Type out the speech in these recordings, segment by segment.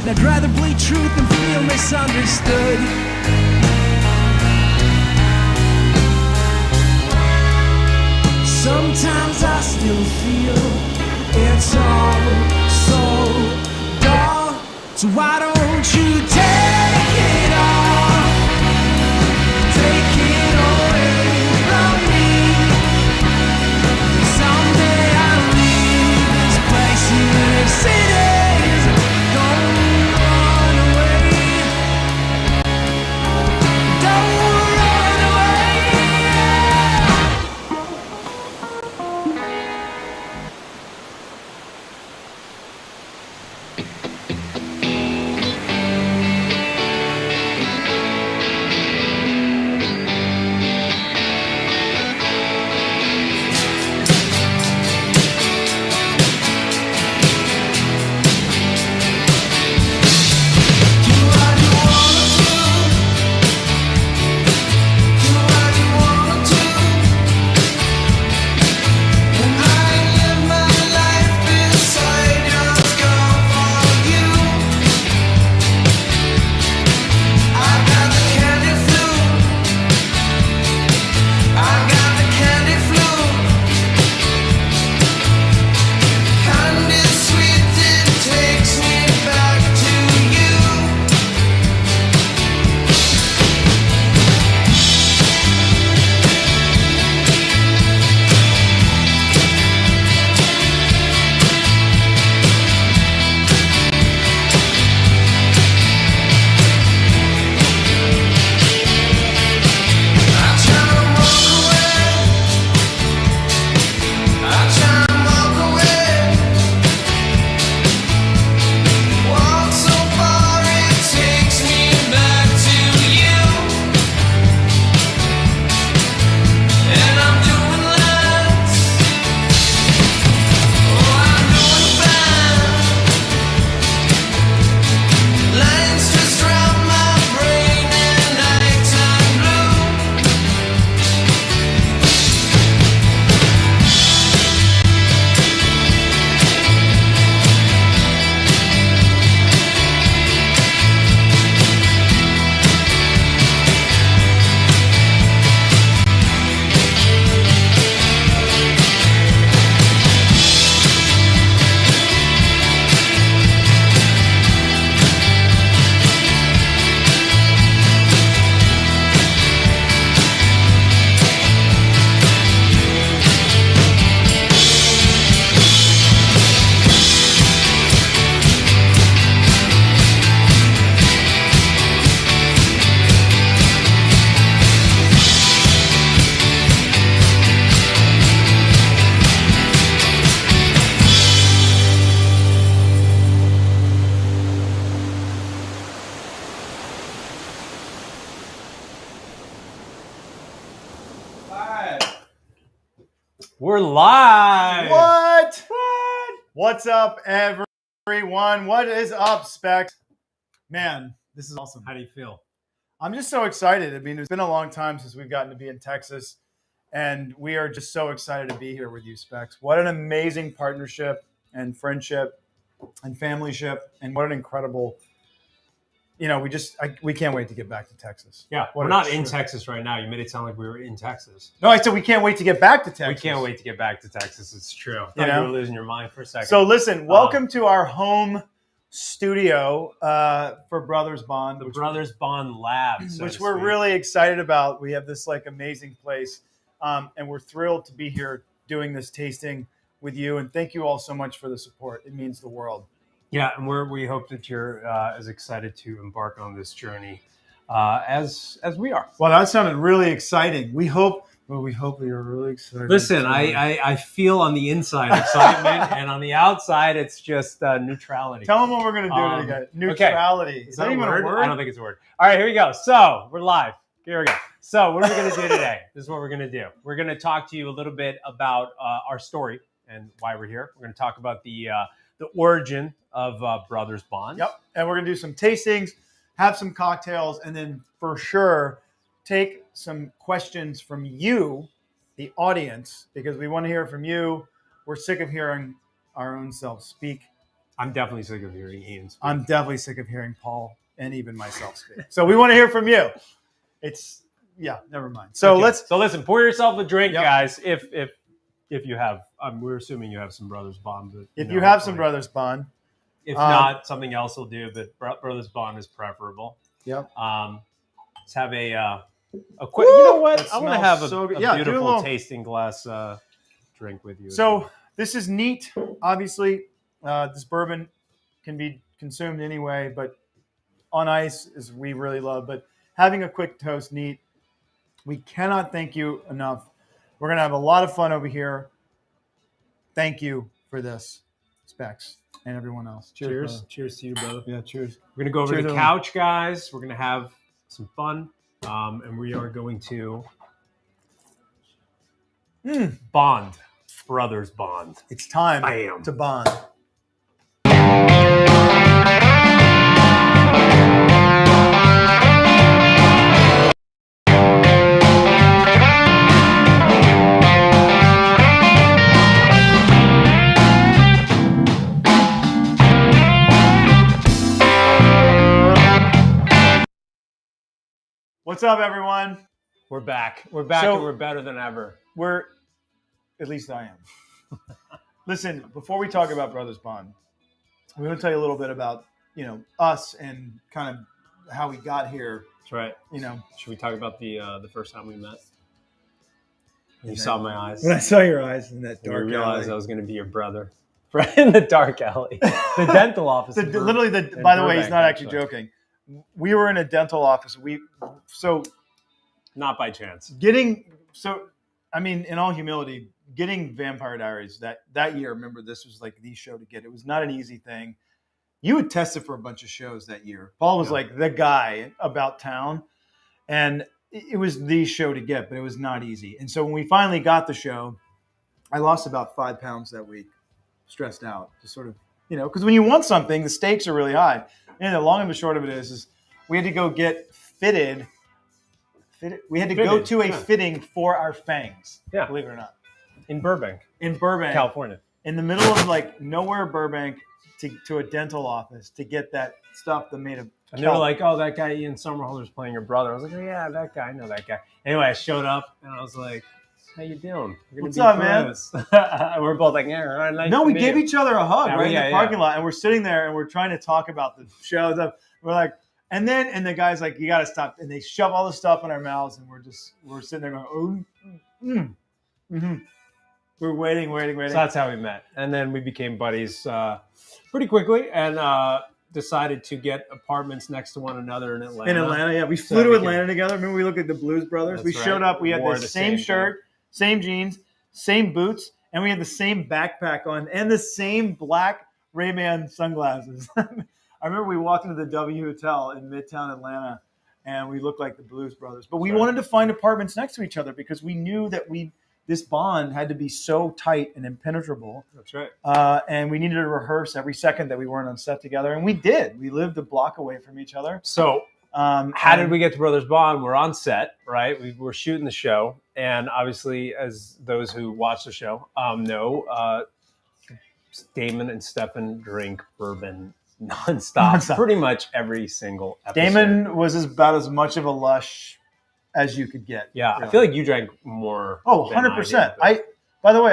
I'd rather bleed truth than feel misunderstood. Sometimes I still feel it's all so dull. So why don't you take it all? Take it away from me. Someday I'll leave this place, even if cities don't run away. Don't run away. We're live. What? What's up, everyone? What is up, Specs? Man, this is awesome. How do you feel? I'm just so excited. I mean, it's been a long time since we've gotten to be in Texas, and we are just so excited to be here with you, Specs. What an amazing partnership and friendship and familyship, and what an incredible, we can't wait to get back to Texas. Yeah, What we're a not in trip. Texas right now. You made it sound like we were in Texas. No, I said we can't wait to get back to Texas. We can't wait to get back to Texas. It's true. I thought You know? you were losing your mind for a second. So listen, welcome to our home studio for Brothers Bond. the Brothers Bond Lab, which we're really excited about. We have this amazing place, and we're thrilled to be here doing this tasting with you. And thank you all so much for the support. It means the world. Yeah, and we hope that you're as excited to embark on this journey as we are. Well, that sounded really exciting. We hope you're really excited. Listen, I feel on the inside excitement, and on the outside it's just neutrality. Tell them what we're going to do today. Neutrality. Okay. Is that even a word? I don't think it's a word. All right, here we go. So we're live. Here we go. So what are we going to do today? This is what we're going to do. We're going to talk to you a little bit about our story and why we're here. We're going to talk about the origin of Brothers Bond. Yep. And we're going to do some tastings, have some cocktails, and then for sure take some questions from you, the audience, because we want to hear from you. We're sick of hearing our own selves speak. I'm definitely sick of hearing Ian speak. I'm definitely sick of hearing Paul and even myself speak. So we want to hear from you. Never mind. So Okay. let's. So listen, pour yourself a drink, Yep. guys. If you have, we're assuming you have some Brothers Bond. But, If know, you have some hopefully. Brothers Bond, If not, something else will do. But Brothers Bond is preferable. yep. Let's have a quick. You know what? That I want to smells have so good. a Yeah, do a beautiful little- tasting glass drink with you. So this is neat. Obviously, this bourbon can be consumed anyway, but on ice is we really love. But having a quick toast, neat. We cannot thank you enough. We're gonna have a lot of fun over here. Thank you for this, Specs, and everyone else. cheers. brother. Cheers to you, brother. Yeah, cheers. We're gonna go over Cheers, to the everyone. couch, guys. We're gonna have some fun, and we are going to bond, brothers bond. It's time Bam. to bond. What's up, everyone? We're back. We're back, So- and we're better than ever. We're, at least I am. Listen, before we talk about Brothers Bond, we're going to tell you a little bit about, us and kind of how we got here, That's right. Should we talk about the first time we met? You saw my eyes. When I saw your eyes in that You dark realized alley. I was going to be your brother. In the dark alley. The dental office. in Literally, in by the way, he's Burbank, not actually actually. joking. We were in a dental office. Not by chance. In all humility, getting Vampire Diaries that year, remember, this was like the show to get. It was not an easy thing. You had tested for a bunch of shows that year. Paul was Yeah. like the guy about town, and it was the show to get, but it was not easy. And so when we finally got the show, I lost about 5 pounds that week, stressed out, just sort of, because when you want something, the stakes are really high. And the long and the short of it is we had to go get fitted. We had to go Fitted, to a yeah. fitting for our fangs. Yeah. Believe it or not, In Burbank, in Burbank, California. in the middle of like nowhere, Burbank, to a dental office to get that stuff that made of. And they were like, oh, that guy Ian Somerhalder's playing your brother. I was like, oh, yeah, that guy. I know that guy. Anyway, I showed up, and I was like, how you doing? We're gonna What's be up, man? bros." And we're both like, yeah, nice No, to we meet gave you. each other a hug Yeah, right in yeah, the parking lot, and we're sitting there and we're trying to talk about the show. We're like, and the guy's like, you got to stop, and they shove all the stuff in our mouths, and we're sitting there going, we're waiting. So that's how we met. And then we became buddies pretty quickly and decided to get apartments next to one another in Atlanta. In Atlanta, yeah, we So flew to we can- Atlanta together. Remember, we looked at the Blues Brothers. That's We showed right. up. We had Wore the the same same shirt, same jeans, same boots, and we had the same backpack on and the same black Ray-Ban sunglasses. I remember we walked into the W Hotel in Midtown Atlanta, and we looked like the Blues Brothers. But we Right. wanted to find apartments next to each other because we knew that this bond had to be so tight and impenetrable. That's right. And we needed to rehearse every second that we weren't on set together, and we did. We lived a block away from each other. So how did we get to Brothers Bond? We're on set, right? We were shooting the show, and obviously, as those who watch the show know, Damon and Stefan drink bourbon nonstop, pretty much every single episode. Damon was about as much of a lush as you could get. Yeah, really. I feel like you drank more. Oh, than 100%. I did, By the way,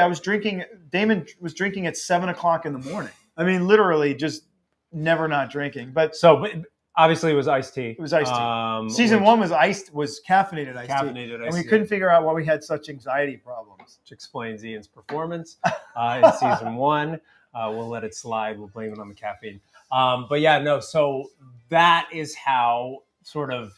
Damon was drinking at 7:00 in the morning. I mean, literally just never not drinking. But but obviously it was iced tea. it was iced tea. tea. Season one was caffeinated iced tea. Caffeinated And iced we tea, couldn't figure out why we had such anxiety problems. which explains Ian's performance in season one. We'll let it slide. We'll blame it on the caffeine. But yeah, no. So that is how sort of,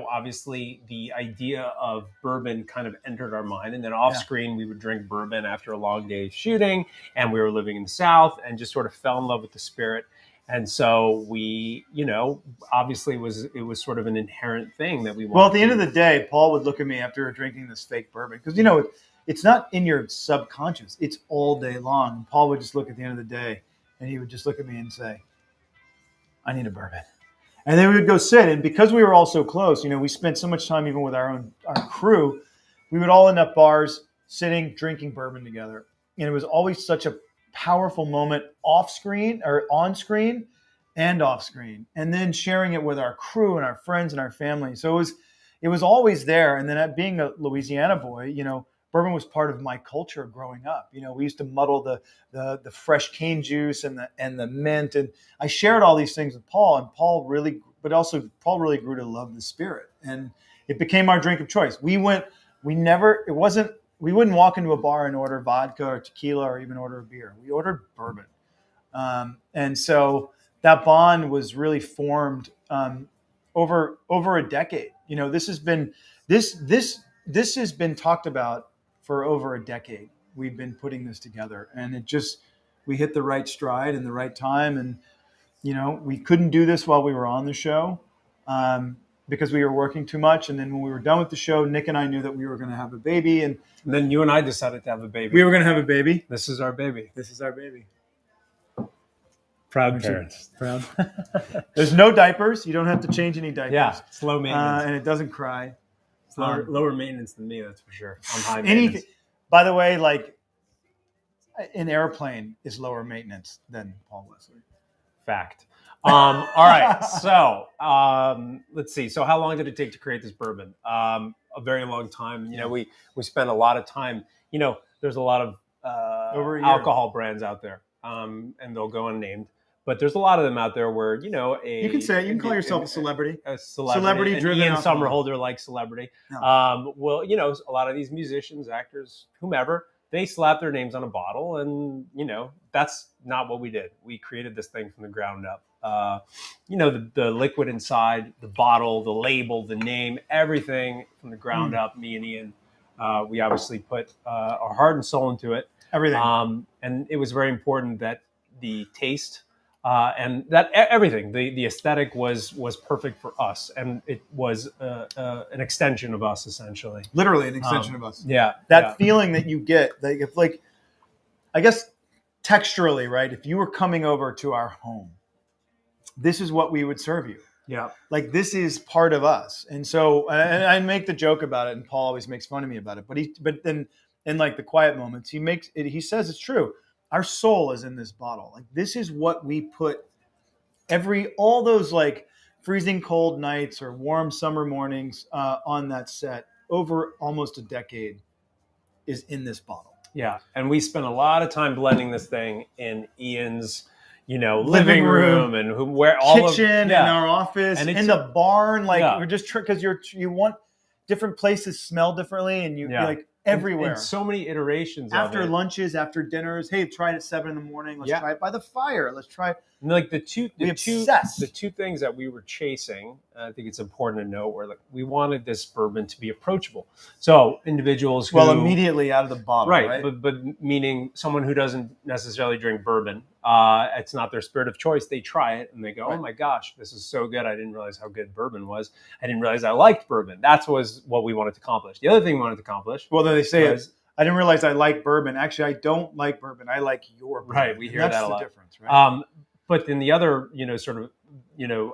obviously the idea of bourbon kind of entered our mind. And then off screen, we would drink bourbon after a long day of shooting. And we were living in the South and just sort of fell in love with the spirit. And so we, obviously it was sort of an inherent thing that we wanted. Well, at the end of the day, Paul would look at me after drinking this fake bourbon because, it's not in your subconscious. It's all day long. And Paul would just look at the end of the day and he would just look at me and say, I need a bourbon. And then we would go sit. And because we were all so close, we spent so much time even with our crew, we would all end up bars, sitting, drinking bourbon together. And it was always such a powerful moment off screen or on screen and off screen, and then sharing it with our crew and our friends and our family. So it was always there. And then being a Louisiana boy, bourbon was part of my culture growing up. We used to muddle the fresh cane juice and the mint, and I shared all these things with Paul, and Paul really grew to love the spirit, and it became our drink of choice. We wouldn't walk into a bar and order vodka or tequila or even order a beer. We ordered bourbon. And so that bond was really formed over a decade. This has been talked about for over a decade. We've been putting this together, and we hit the right stride in the right time. And, we couldn't do this while we were on the show because we were working too much. And then when we were done with the show, Nick and I knew that we were going to have a baby. And then you and I decided to have a baby. We were going to have a baby. This is our baby. This is our baby. Proud parents. Proud. There's no diapers. You don't have to change any diapers. Yeah, it's low maintenance. And it doesn't cry. It's lower maintenance than me, that's for sure. I'm high maintenance. Anything. By the way, like an airplane is lower maintenance than Paul Wesley. Fact. All right. So let's see. So how long did it take to create this bourbon? A very long time. We spent a lot of time. There's a lot of alcohol brands out there, and they'll go unnamed. But there's a lot of them out there where, you can say it. You can call yourself a celebrity. A celebrity driven. Ian Somerhalder like celebrity. No. A lot of these musicians, actors, whomever, they slap their names on a bottle, and that's not what we did. We created this thing from the ground up. The liquid inside, the bottle, the label, the name, everything from the ground up. Me and Ian, we obviously put our heart and soul into it. Everything. And it was very important that the taste and that everything, the aesthetic was perfect for us, and it was an extension of us, essentially. Literally an extension of us. Yeah. That feeling that you get, I guess texturally, right? If you were coming over to our home, this is what we would serve you. Yeah. Like, this is part of us. And so, and I make the joke about it, and Paul always makes fun of me about it. But then in like the quiet moments, he says it's true. Our soul is in this bottle. Like, this is what we put all those like freezing cold nights or warm summer mornings on that set over almost a decade is in this bottle. Yeah. And we spent a lot of time blending this thing in Ian's, living room and where all kitchen in our office and in the barn. Like, we're just because you want different places smell differently, and you're like everywhere. And so many iterations after of it. Lunches, after dinners. Hey, try it at 7 a.m. Let's try it by the fire. Let's try. And like the two things that we were chasing, I think it's important to note, were like we wanted this bourbon to be approachable. So individuals who immediately out of the bottle, right? But meaning someone who doesn't necessarily drink bourbon, it's not their spirit of choice. They try it and they go, "Oh my gosh, this is so good! I didn't realize how good bourbon was. I didn't realize I liked bourbon." That was what we wanted to accomplish. The other thing we wanted to accomplish, they say I didn't realize I like bourbon. Actually, I don't like bourbon. I like your bourbon. Right, we hear that a lot. That's the difference, right? But then the other,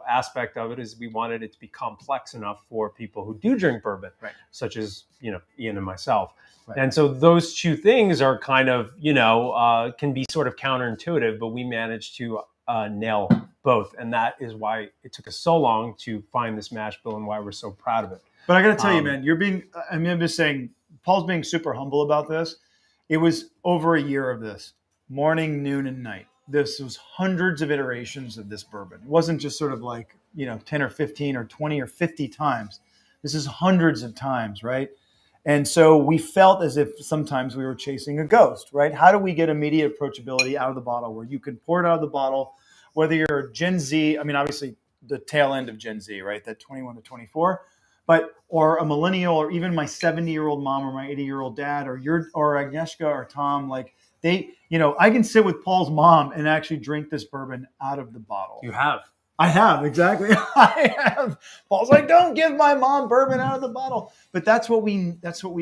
aspect of it is we wanted it to be complex enough for people who do drink bourbon, right, such as, Ian and myself. Right. And so those two things are kind of, can be sort of counterintuitive, but we managed to nail both. And that is why it took us so long to find this mash bill and why we're so proud of it. But I got to tell you, man, I'm just saying, Paul's being super humble about this. It was over a year of this, morning, noon, and night. This was hundreds of iterations of this bourbon. It wasn't just sort of like, 10 or 15 or 20 or 50 times. This is hundreds of times, right? And so we felt as if sometimes we were chasing a ghost, right? How do we get immediate approachability out of the bottle where you can pour it out of the bottle, whether you're Gen Z, obviously the tail end of Gen Z, right? That 21 to 24, or a millennial, or even my 70-year-old mom or my 80-year-old dad, or Agnieszka or Tom, like, I can sit with Paul's mom and actually drink this bourbon out of the bottle. You have. I have, exactly. I have. Paul's like, don't give my mom bourbon out of the bottle. But that's what we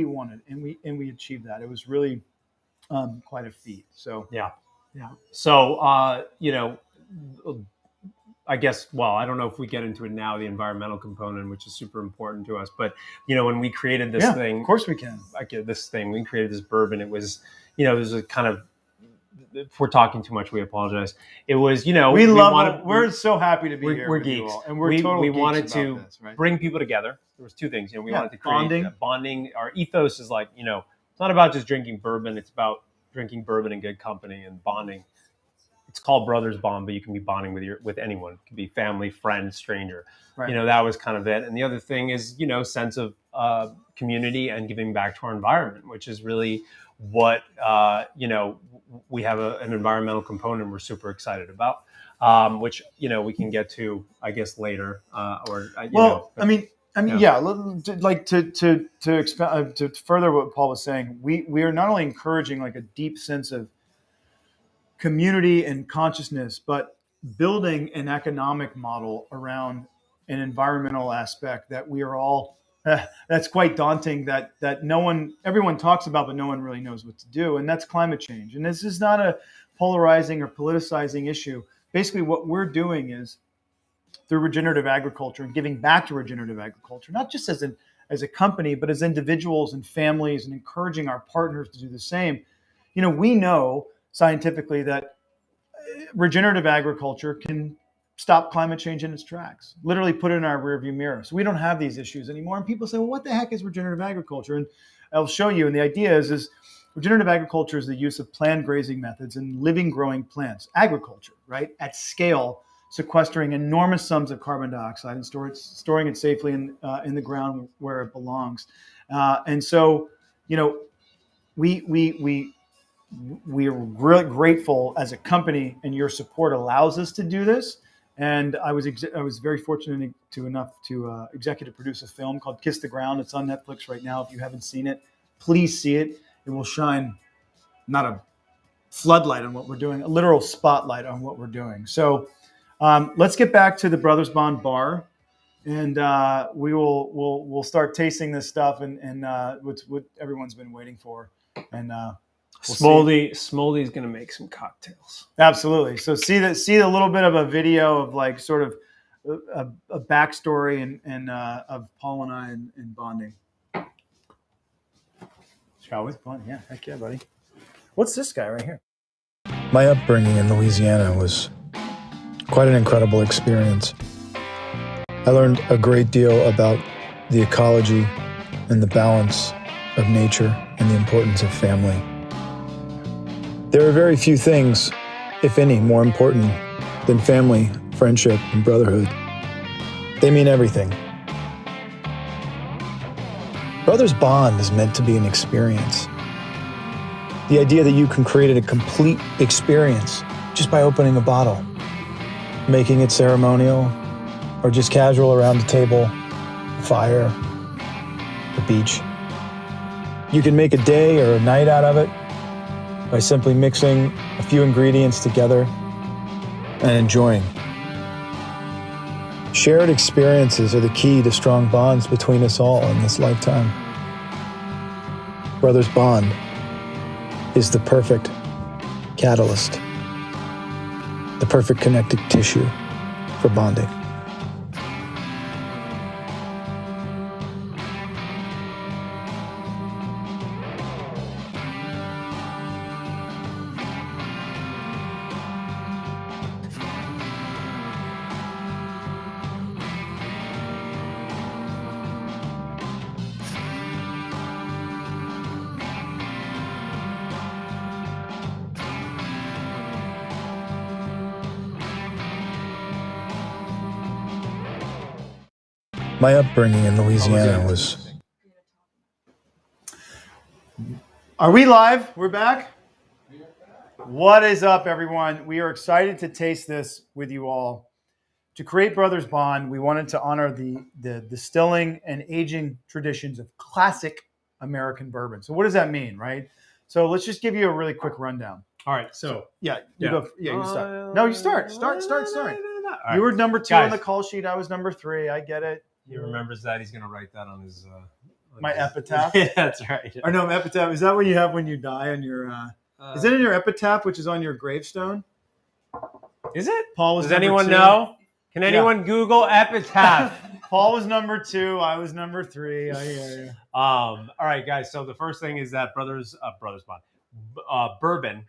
wanted, and we achieved that. It was really quite a feat. So yeah. So I guess, I don't know if we get into it now, the environmental component, which is super important to us. But, when we created this thing. Of course we can. We created this bourbon. It was, it was a kind of if we're talking too much, we apologize. It was, we're so happy to be here. We're with you geeks, all, and we're total we geeks wanted about to this, right? bring people together. There was two things. We Yeah, wanted to create bonding. bonding. Our ethos is like, it's not about just drinking bourbon. It's about drinking bourbon in good company and bonding. It's called Brothers Bond, but you can be bonding with anyone. It could be family, friend, stranger. Right. That was kind of it. And the other thing is, sense of community and giving back to our environment, which is really what we have an environmental component we're super excited about, which we can get to, I guess, later. Yeah. Like to expand to further what Paul was saying, we are not only encouraging like a deep sense of community and consciousness, but building an economic model around an environmental aspect that we are all. That's quite daunting. That everyone talks about, but no one really knows what to do, and that's climate change. And this is not a polarizing or politicizing issue. Basically, what we're doing is through regenerative agriculture and giving back to regenerative agriculture, not just as a company, but as individuals and families, and encouraging our partners to do the same. We know scientifically that regenerative agriculture can stop climate change in its tracks, literally put it in our rearview mirror. So we don't have these issues anymore. And people say, well, what the heck is regenerative agriculture? And I'll show you. And the idea is regenerative agriculture is the use of planned grazing methods and living growing plants, agriculture, right, at scale, sequestering enormous sums of carbon dioxide and storing it safely in the ground where it belongs. And so, we are really grateful as a company, and your support allows us to do this. And I was very fortunate enough to executive produce a film called Kiss the Ground. It's on Netflix right now. If you haven't seen it, please see it. It will shine not a floodlight on what we're doing, a literal spotlight on what we're doing. So let's get back to the Brothers Bond bar, and we'll start tasting this stuff and what everyone's been waiting for. And Smoldy's going to make some cocktails. Absolutely. So see a little bit of a video of like sort of a backstory and of Paul and I and bonding. Shall we? Fun. Yeah. Heck yeah, buddy. What's this guy right here? My upbringing in Louisiana was quite an incredible experience. I learned a great deal about the ecology and the balance of nature and the importance of family. There are very few things, if any, more important than family, friendship, and brotherhood. They mean everything. Brothers Bond is meant to be an experience. The idea that you can create a complete experience just by opening a bottle, making it ceremonial, or just casual around the table, fire, the beach. You can make a day or a night out of it by simply mixing a few ingredients together and enjoying. Shared experiences are the key to strong bonds between us all in this lifetime. Brothers Bond is the perfect catalyst, the perfect connective tissue for bonding. My upbringing in Louisiana was... Are we live? We're back? What is up, everyone? We are excited to taste this with you all. To create Brothers Bond, we wanted to honor the distilling and aging traditions of classic American bourbon. So what does that mean, right? So let's just give you a really quick rundown. All right. So You start. No, you start. Start. All You were right. number 2 Guys. on the call sheet. I was number 3. I get it. He remembers that. He's going to write that on his... My epitaph? Yeah, that's right. Or no, epitaph. Is that what you have when you die on your... is it in your epitaph, which is on your gravestone? Is it? Paul was Does number anyone 2. know? Can anyone Google epitaph? Paul was number 2. I was number 3. I hear you. All right, guys. So the first thing is that Brothers Bond, bourbon,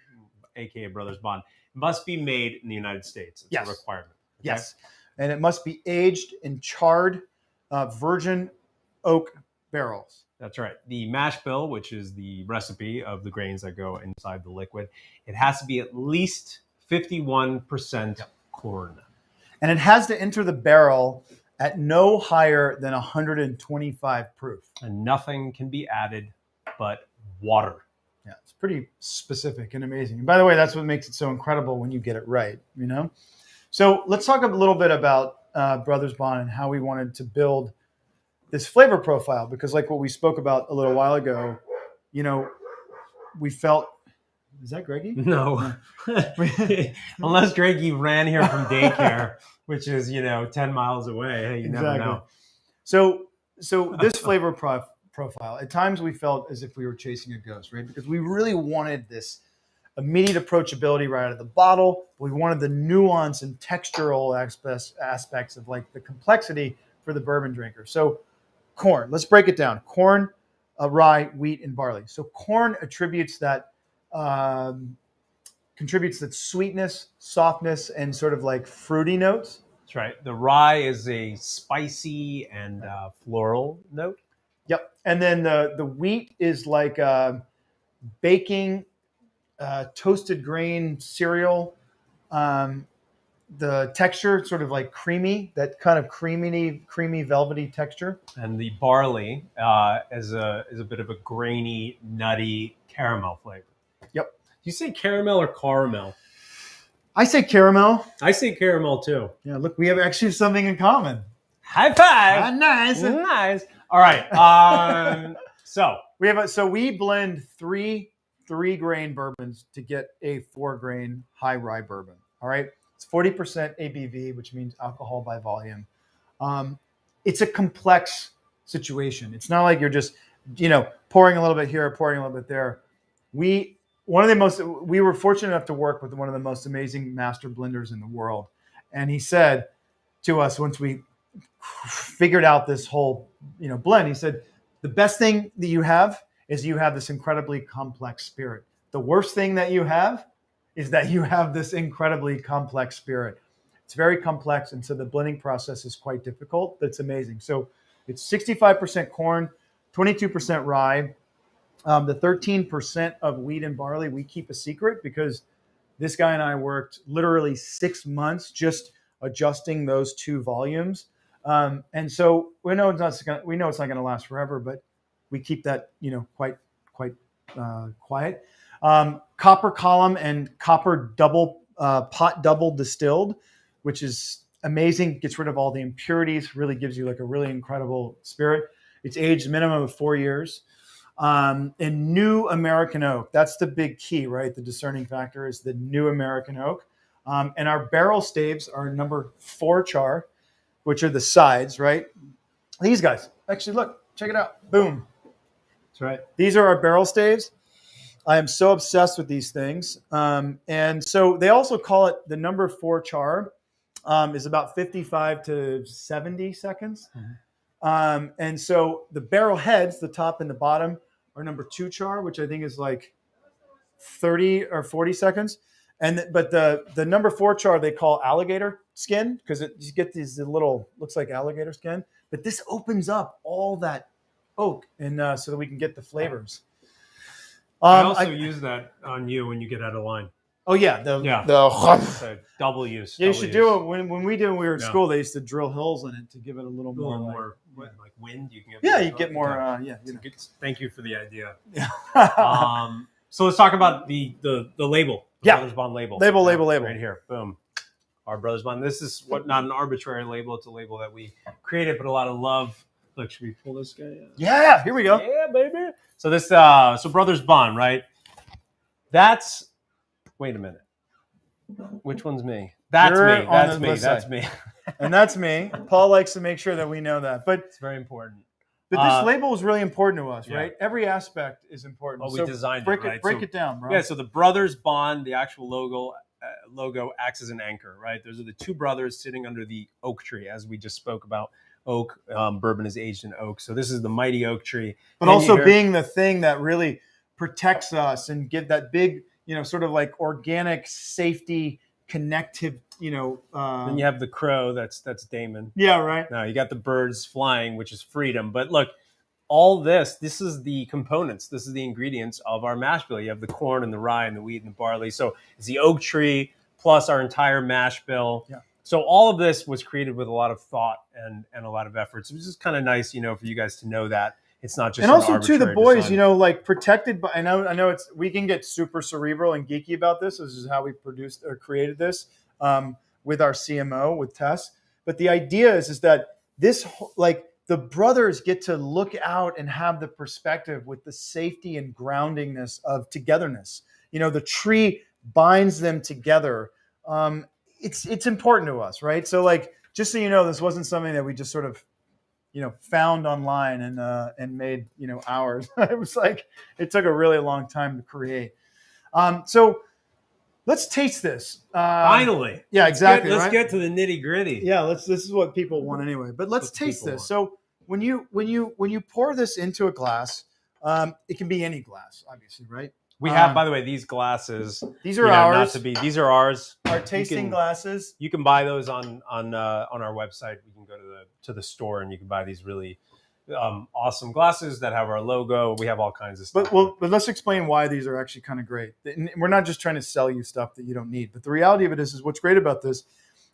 aka Brothers Bond, must be made in the United States. It's Yes. a requirement. Okay? Yes. And it must be aged in charred virgin oak barrels. That's right. The mash bill, which is the recipe of the grains that go inside the liquid, it has to be at least 51% corn. And it has to enter the barrel at no higher than 125 proof. And nothing can be added but water. Yeah, it's pretty specific and amazing. And by the way, that's what makes it so incredible when you get it right, you know? So let's talk a little bit about Brothers Bond and how we wanted to build this flavor profile, because like what we spoke about a little while ago, you know, we felt, is that Greggy? No. Unless Greggy ran here from daycare, which is, 10 miles away. Hey, you never know. So this flavor profile, at times we felt as if we were chasing a ghost, right? Because we really wanted this immediate approachability right out of the bottle. We wanted the nuance and textural aspects of like the complexity for the bourbon drinker. So corn, let's break it down. Corn, rye, wheat, and barley. So corn contributes that sweetness, softness, and sort of like fruity notes. That's right. The rye is a spicy and floral note. Yep. And then the wheat is like baking toasted grain cereal. The texture sort of like creamy, that kind of creamy, velvety texture. And the barley is a bit of a grainy, nutty caramel flavor. Yep. You say caramel or caramel? I say caramel. I say caramel too. Yeah, look, we have actually something in common. High five! Nice. Nice. All right. So we blend three grain bourbons to get a 4-grain high rye bourbon. All right. It's 40% ABV, which means alcohol by volume. It's a complex situation. It's not like you're just, pouring a little bit here, pouring a little bit there. We were fortunate enough to work with one of the most amazing master blenders in the world. And he said to us, once we figured out this whole, blend, he said, the best thing that you have is you have this incredibly complex spirit. The worst thing that you have is that you have this incredibly complex spirit. It's very complex, and so the blending process is quite difficult, but it's amazing. So it's 65% corn, 22% rye. The 13% of wheat and barley, we keep a secret because this guy and I worked literally 6 months just adjusting those two volumes. And so we know it's not going to last forever, but we keep that, quite quiet. Copper column and copper pot double distilled, which is amazing. Gets rid of all the impurities. Really gives you like a really incredible spirit. It's aged minimum of 4 years. And new American oak. That's the big key, right? The discerning factor is the new American oak. And our barrel staves are number 4 char, which are the sides, right? These guys. Actually, look, check it out. Boom. that's right. These are our barrel staves. I am so obsessed with these things. And so they also call it the number 4 char is about 55 to 70 seconds. Mm-hmm. And so the barrel heads, the top and the bottom, are number 2 char, which I think is like 30 or 40 seconds. But the number 4 char they call alligator skin because you get these little, looks like alligator skin. But this opens up all that oak and so that we can get the flavors. I also use that on you when you get out of line. Oh yeah, So double use. Yeah, you should do it when we were at school. They used to drill holes in it to give it a little more like wind. You can get you get more. Thank you for the idea. So let's talk about the label. The Brothers Bond label. Label. Right here. Boom. Our Brothers Bond. This is not an arbitrary label. It's a label that we created, but a lot of love. Look, should we pull this guy out? Yeah, here we go. Yeah, baby. So this, Brothers Bond, right? Wait a minute. Which one's me? That's me. And that's me. Paul likes to make sure that we know that. But it's very important. But this label is really important to us, right? Every aspect is important. We designed it, right? Break it down, bro. Yeah, so the Brothers Bond, the actual logo acts as an anchor, right? Those are the two brothers sitting under the oak tree, as we just spoke about. Oak, bourbon is aged in oak. So this is the mighty oak tree. But also being the thing that really protects us and give that big sort of like organic safety connective, Then you have the crow. That's Damon. yeah, right. Now you got the birds flying, which is freedom. But look, all this is the components. This is the ingredients of our mash bill. You have the corn and the rye and the wheat and the barley. So it's the oak tree plus our entire mash bill. Yeah. So all of this was created with a lot of thought and a lot of effort. So it was just kind of nice, for you guys to know that it's not just And an also too, the arbitrary boys, design. like protected by. I know we can get super cerebral and geeky about this. This is how we produced or created this with our CMO with Tess. But the idea is that this the brothers get to look out and have the perspective with the safety and groundingness of togetherness. The tree binds them together. It's important to us, right? So just so you know, this wasn't something that we just sort of found online and made ours. It was it took a really long time to create. So let's taste this. Finally, Yeah, exactly. Let's right? get to the nitty gritty. Yeah, this is what people want anyway. But let's What taste people this. So when you pour this into a glass, it can be any glass, obviously, right? We have, by the way, these glasses. These are ours. These are ours. Our tasting glasses. You can buy those on our website. You can go to the store and you can buy these really awesome glasses that have our logo. We have all kinds of stuff. But let's explain why these are actually kind of great. And we're not just trying to sell you stuff that you don't need. But the reality of it is what's great about this,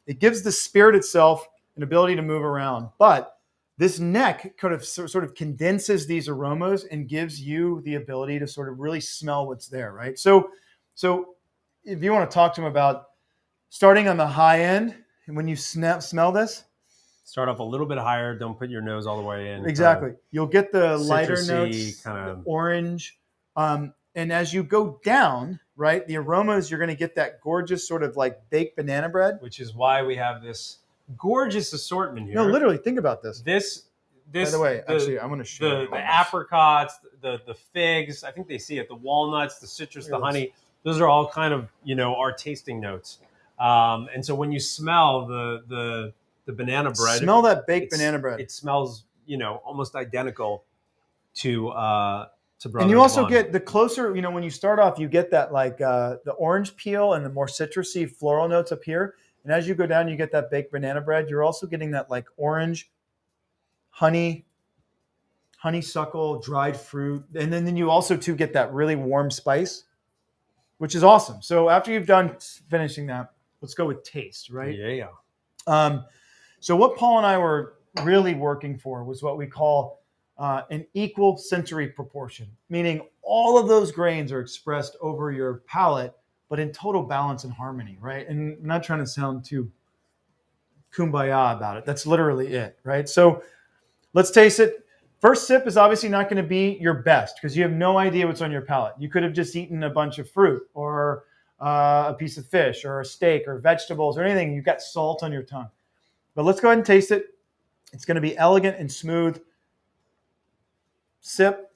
it gives the spirit itself an ability to move around. But this neck kind of sort of condenses these aromas and gives you the ability to sort of really smell what's there, right? So if you want to talk to them about starting on the high end, and when you smell this, start off a little bit higher. Don't put your nose all the way in. exactly, you'll get the lighter citrusy, notes, kind of orange, and as you go down, right, the aromas, you're going to get that gorgeous sort of like baked banana bread. which is why we have this gorgeous assortment here. No, literally, think about this. This. By the way, actually, I'm going to show you the apricots, the figs. I think they see it. The walnuts, the citrus, the honey. Those are all kind of our tasting notes. And so when you smell the banana bread, Smell that baked banana bread. It smells almost identical to Brothers And you also Bond. get the closer, when you start off, you get that the orange peel and the more citrusy floral notes up here. And as you go down, you get that baked banana bread. You're also getting that orange, honeysuckle, dried fruit. And then you also too get that really warm spice, which is awesome. So after you've done finishing that, let's go with taste, right? Yeah. So what Paul and I were really working for was what we call an equal sensory proportion, meaning all of those grains are expressed over your palate, but in total balance and harmony, right? And I'm not trying to sound too kumbaya about it. That's literally it, right? So let's taste it. First sip is obviously not going to be your best because you have no idea what's on your palate. You could have just eaten a bunch of fruit or a piece of fish or a steak or vegetables or anything. You've got salt on your tongue. But let's go ahead and taste it. It's going to be elegant and smooth. Sip.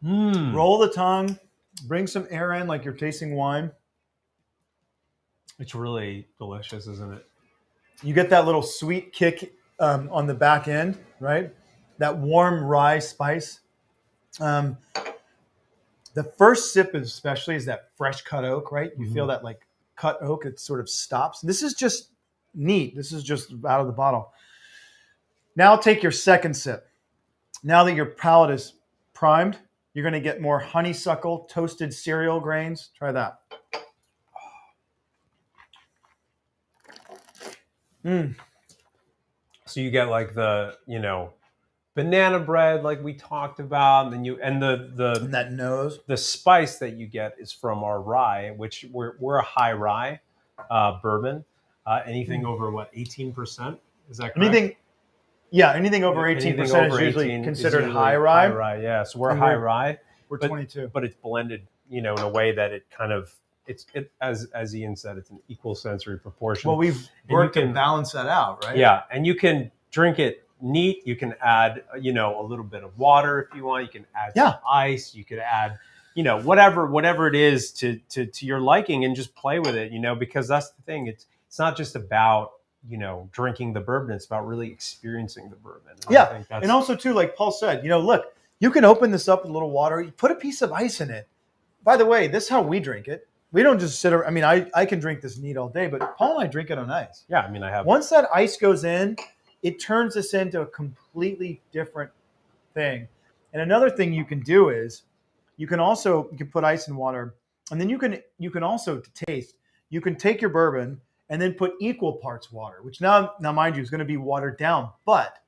Roll the tongue. Bring some air in like you're tasting wine. It's really delicious, isn't it? You get that little sweet kick on the back end, right? That warm rye spice. The first sip especially is that fresh cut oak, right? You feel that cut oak, it sort of stops. This is just neat. This is just out of the bottle. Now take your second sip. Now that your palate is primed, you're going to get more honeysuckle, toasted cereal grains. Try that. So you get the banana bread like we talked about, and And that nose. the spice that you get is from our rye, which we're a high rye bourbon. Anything over 18%? Is that correct? Anything over 18% is usually considered high rye. High rye, yeah. So we're a high rye, We're but- 22. but it's blended, in a way that it kind of as Ian said, it's an equal sensory proportion. Well, we've And you worked to can- balance that out, right? Yeah, and you can drink it neat. You can add, a little bit of water if you want. You can add some ice. You could add, whatever it is to your liking, and just play with it. Because that's the thing. It's not just about drinking the bourbon. It's about really experiencing the bourbon. And I Yeah, think that's, and also too, like Paul said, look, you can open this up with a little water. You put a piece of ice in it. By the way, this is how we drink it. We don't just sit around. I mean, I can drink this neat all day, but Paul and I drink it on ice. yeah, I mean, I have. Once that ice goes in, it turns this into a completely different thing. And another thing you can do is you can put ice in water, and then you can also taste. You can take your bourbon and then put equal parts water, which now mind you is going to be watered down, but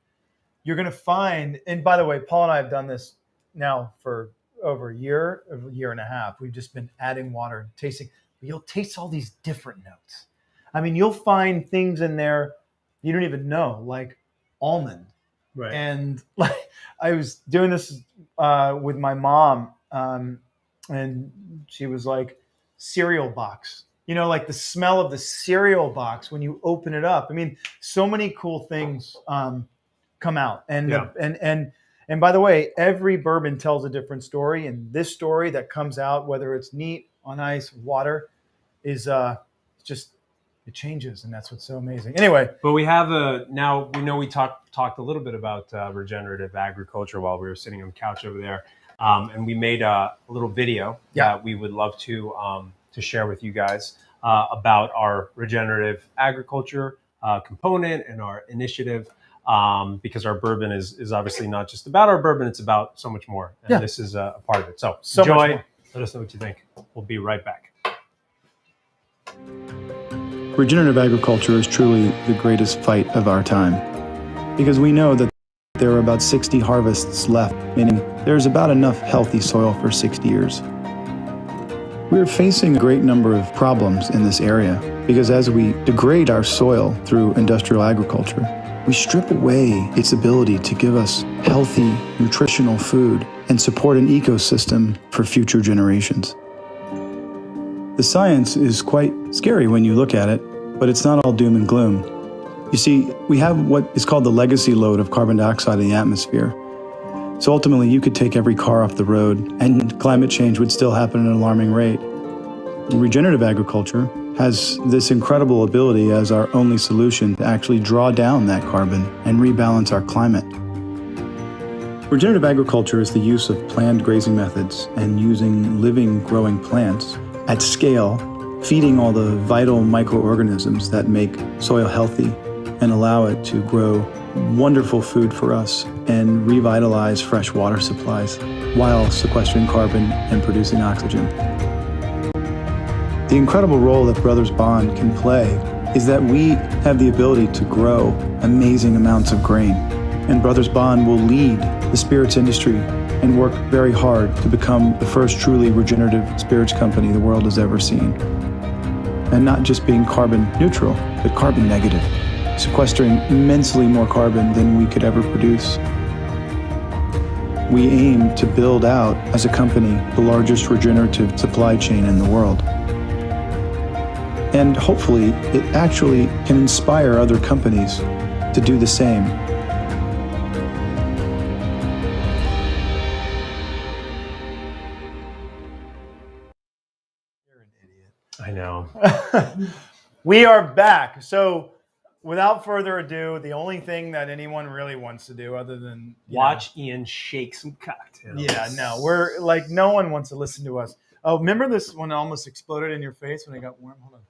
you're going to find. And by the way, Paul and I have done this now for over a year and a half. We've just been adding water and tasting. But you'll taste all these different notes. I mean, you'll find things in there you don't even know, like almond. Right. And like I was doing this with my mom, and she was like, cereal box. Like the smell of the cereal box when you open it up. I mean, so many cool things come out. And Yeah. and by the way, every bourbon tells a different story. And this story that comes out, whether it's neat, on ice, water, is just it changes, and that's what's so amazing. Anyway, But we have now we know we talked a little bit about regenerative agriculture while we were sitting on the couch over there, and we made a little video that we would love to share with you guys about our regenerative agriculture component and our initiative, because our bourbon is obviously not just about our bourbon; it's about so much more, and this is a part of it. So So much enjoy. more. Let us know what you think. We'll be right back. Regenerative agriculture is truly the greatest fight of our time because we know that there are about 60 harvests left, meaning there's about enough healthy soil for 60 years. We're facing a great number of problems in this area because as we degrade our soil through industrial agriculture, we strip away its ability to give us healthy, nutritional food and support an ecosystem for future generations. The science is quite scary when you look at it, but it's not all doom and gloom. You see, we have what is called the legacy load of carbon dioxide in the atmosphere. So ultimately, you could take every car off the road and climate change would still happen at an alarming rate. Regenerative agriculture has this incredible ability as our only solution to actually draw down that carbon and rebalance our climate. Regenerative agriculture is the use of planned grazing methods and using living, growing plants at scale, feeding all the vital microorganisms that make soil healthy and allow it to grow wonderful food for us and revitalize fresh water supplies while sequestering carbon and producing oxygen. The incredible role that Brothers Bond can play is that we have the ability to grow amazing amounts of grain, and Brothers Bond will lead the spirits industry and work very hard to become the first truly regenerative spirits company the world has ever seen. And not just being carbon neutral, but carbon negative, sequestering immensely more carbon than we could ever produce. We aim to build out, as a company, the largest regenerative supply chain in the world. And hopefully, it actually can inspire other companies to do the same. you're an idiot. I know. We are back. So, without further ado, the only thing that anyone really wants to do, other than Watch Ian shake some cocktails. yeah, no, we're like no one wants to listen to us. Oh, remember this when it almost exploded in your face when it got warm? Hold on.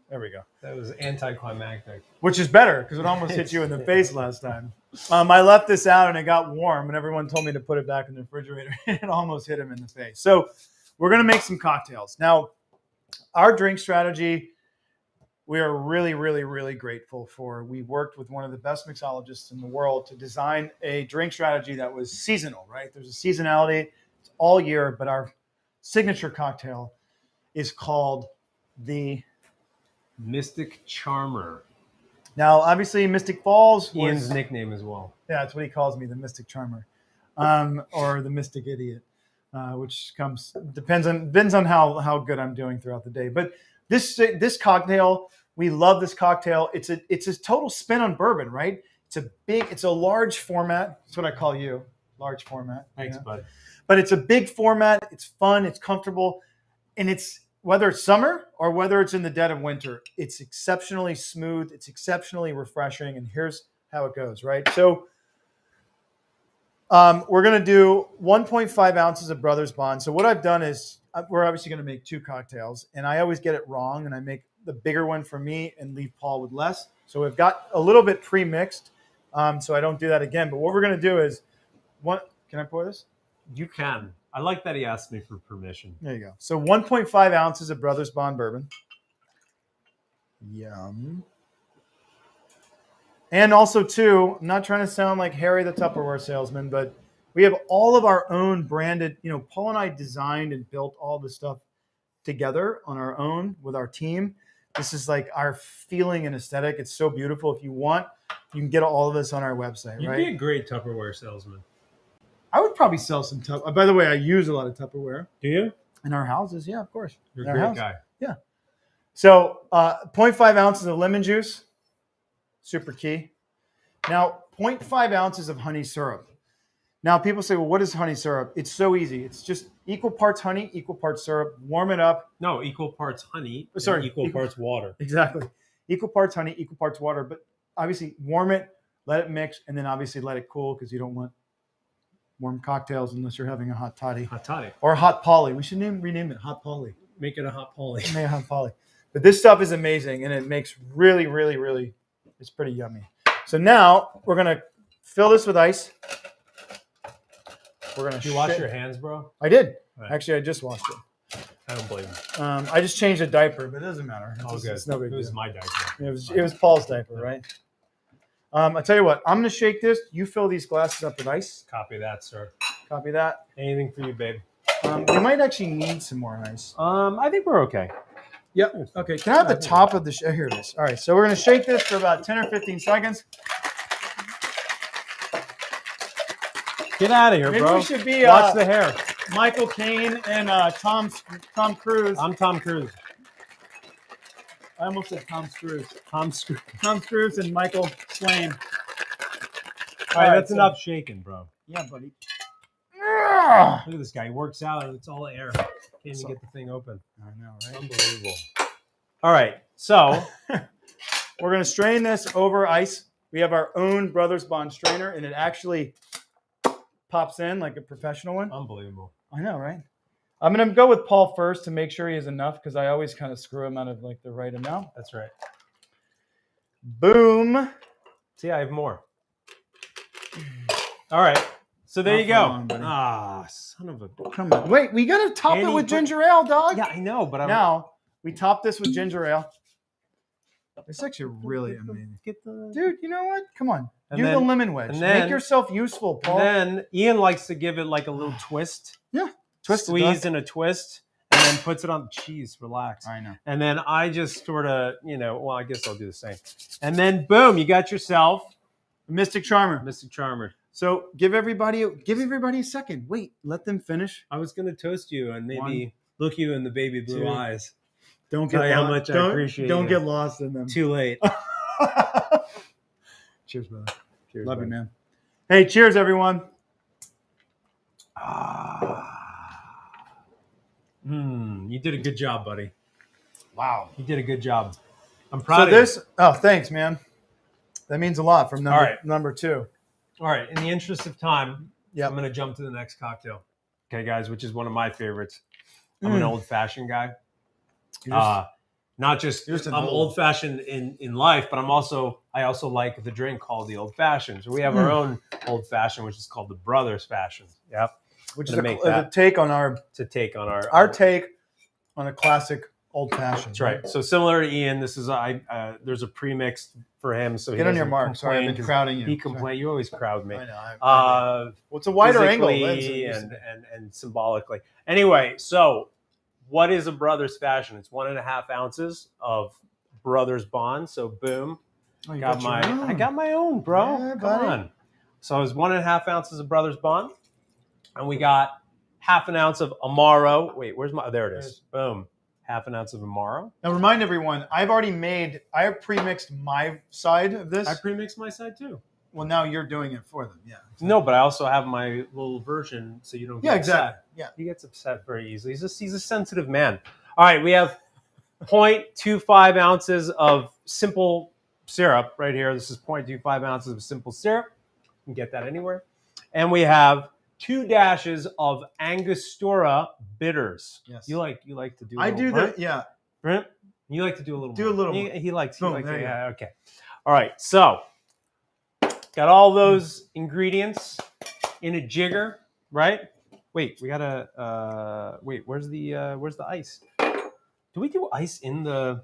There we go. That was anticlimactic. Which is better because it almost hit you in the face last time. I left this out and it got warm, and everyone told me to put it back in the refrigerator. It almost hit him in the face. So we're gonna make some cocktails now. Our drink strategy, we are really, really, really grateful for. We worked with one of the best mixologists in the world to design a drink strategy that was seasonal, right? There's a seasonality, it's all year, but our signature cocktail is called the... Mystic Charmer. Now, obviously, Mystic Falls was... Ian's nickname as well. Yeah, that's what he calls me, the Mystic Charmer, or the Mystic Idiot, which depends on how good I'm doing throughout the day. But this cocktail, we love this cocktail. It's a total spin on bourbon, right? It's a large format. That's what I call you, large format. Thanks, bud. But it's a big format. It's fun. It's comfortable, and it's whether it's summer or whether it's in the dead of winter, it's exceptionally smooth. It's exceptionally refreshing. And here's how it goes, right? So we're going to do 1.5 ounces of Brothers Bond. So what I've done is we're obviously going to make 2 cocktails, and I always get it wrong, and I make the bigger one for me and leave Paul with less. So we've got a little bit pre-mixed, so I don't do that again. But what we're going to do is, can I pour this? You can. I like that he asked me for permission. There you go. So 1.5 ounces of Brothers Bond bourbon. Yum. And also, too, I'm not trying to sound like Harry the Tupperware salesman, but we have all of our own branded, Paul and I designed and built all this stuff together on our own with our team. This is like our feeling and aesthetic. It's so beautiful. If you want, you can get all of this on our website, You'd right? be a great Tupperware salesman. I would probably sell some Tupperware. By the way, I use a lot of Tupperware Do you? in our houses. Yeah, of course. You're In a our great house. guy. Yeah. So 0.5 ounces of lemon juice, super key. Now 0.5 ounces of honey syrup. Now people say, well, what is honey syrup? It's so easy. It's just equal parts honey, equal parts syrup. Warm it up. No, equal parts honey. and Sorry, equal parts water. Exactly. Equal parts honey, equal parts water. But obviously warm it, let it mix, and then obviously let it cool because you don't want warm cocktails unless you're having a hot toddy. Hot toddy. Or a hot poly. We should rename it hot poly. Make it a hot poly. Make it hot poly. But this stuff is amazing, and it makes really, really, really, it's pretty yummy. So now we're going to fill this with ice. We're going to Did you wash your hands, bro? I did. Right. Actually, I just washed it. I don't blame you. I just changed a diaper, but it doesn't matter. Oh, good. It's no big It was deal. my diaper. It was Paul's diaper, right? I tell you what, I'm going to shake this. You fill these glasses up with ice. Copy that, sir. Copy that. Anything for you, babe. We might actually need some more ice. I think we're okay. Yep. Okay. Can I have the top of the here it is. All right. So we're going to shake this for about 10 or 15 seconds. Get out of here, Maybe bro. we should be Watch the hair. Michael Caine and Tom Cruise. I'm Tom Cruise. I almost said Tom Cruise. Tom Cruise. Tom Cruise and Michael Swain. All right, that's so- enough shaking, bro. Yeah, buddy. Look at this guy. He works out and it's all air. Can't even get the thing open. I know, right? Unbelievable. All right, so We're going to strain this over ice. We have our own Brothers Bond strainer, and it actually pops in like a professional one. unbelievable. I know, right? I'm going to go with Paul first to make sure he has enough because I always kind of screw him out of like the right amount. That's right. Boom. See, I have more. All right. So there Not you for go. long, buddy. Ah, son of a. Come on. Wait, we got to top Andy, it with put- ginger ale, dog. Yeah, I know, but I'm. Now, we top this with ginger ale. It's actually really amazing. Get the. Dude, you know what? Come on. And Do the then- lemon wedge. and then- Make yourself useful, Paul. And then Ian likes to give it like a little twist. Yeah. Twist it, Squeeze dog. and a twist, and then puts it on. Jeez, relax. I know. And then I just sort of, well, I guess I'll do the same. And then boom, you got yourself Mystic Charmer. Mystic Charmer. So give everybody a second. Wait, let them finish. I was gonna toast you and maybe One, look you in the baby blue 2. eyes. Don't Tell get you how lost. much I don't, appreciate Don't you. get lost in them. Too late. Cheers, brother. Cheers, Love buddy. you, man. Hey, cheers, everyone. You did a good job, buddy. Wow. You did a good job. I'm proud So of you. this. Oh, thanks, man. That means a lot from number All right. number 2. All right. In the interest of time, Yep. I'm going to jump to the next cocktail. Okay, guys, which is one of my favorites. I'm an old-fashioned guy. Not just Here's an I'm old- old-fashioned in life, but I also like the drink called the old-fashioned. So we have our own old-fashioned, which is called the Brothers Fashion. Yep. Which is gonna a make that. take on our To take on our take on a classic old fashioned. That's right. So similar to Ian, this is there's a premix for him. So Get he on your doesn't mark. Sorry, I've complain been 'cause crowding you. He complained. You always crowd me. I know. I know. Well, it's a wider angle. physically Lens. and symbolically. Anyway, so what is a Brothers Fashion? It's 1.5 ounces of Brothers Bond. So boom, Oh, you got your my own. I got my own, bro. Yeah, Come buddy. on. So it was 1.5 ounces of Brothers Bond, and we got half an ounce of Amaro. Wait, where's my? There it is. Boom, half an ounce of Amaro. Now remind everyone, I have pre-mixed my side of this. I premixed my side too. Well, now you're doing it for them. Yeah. No, but I also have my little version, so you don't. Get Yeah, upset. exactly. Yeah. He gets upset very easily. He's a sensitive man. All right, we have 0.25 ounces of simple syrup right here. This is 0.25 ounces of simple syrup. You can get that anywhere. And we have 2 dashes of Angostura bitters. Yes. You like to do. A I little do burnt? the yeah. Brent, you like to do a little. Do more. a little He, more. he likes. Boom, he likes. there you Yeah. Okay. All right. So got all those ingredients in a jigger, right? Wait, we gotta. Wait, where's the ice? Do we do ice in the?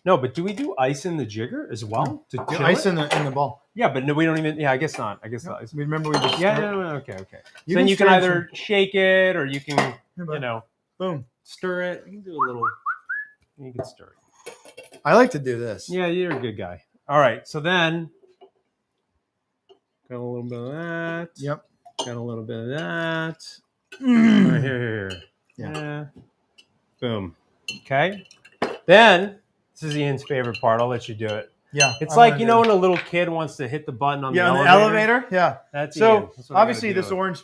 No, but do we do ice in the jigger as well to The chill ice it? in the ball. Yeah, but no, we don't even. Yeah, I guess not. I guess the ice. Remember we just Yeah. No, okay. So You then can you can stir it either shake it or you can, bud. Boom. stir it. You can do a little. You can stir it. I like to do this. Yeah, you're a good guy. All right, so then got a little bit of that. Yep. Got a little bit of that. Mm. Right, here. Yeah. Boom. Okay. Then this is Ian's favorite part. I'll let you do it. Yeah. It's I like wanna you do know it. when a little kid wants to hit the button on Yeah, the on elevator. the elevator. Yeah. That's Ian. So That's what I obviously gotta this do. orange,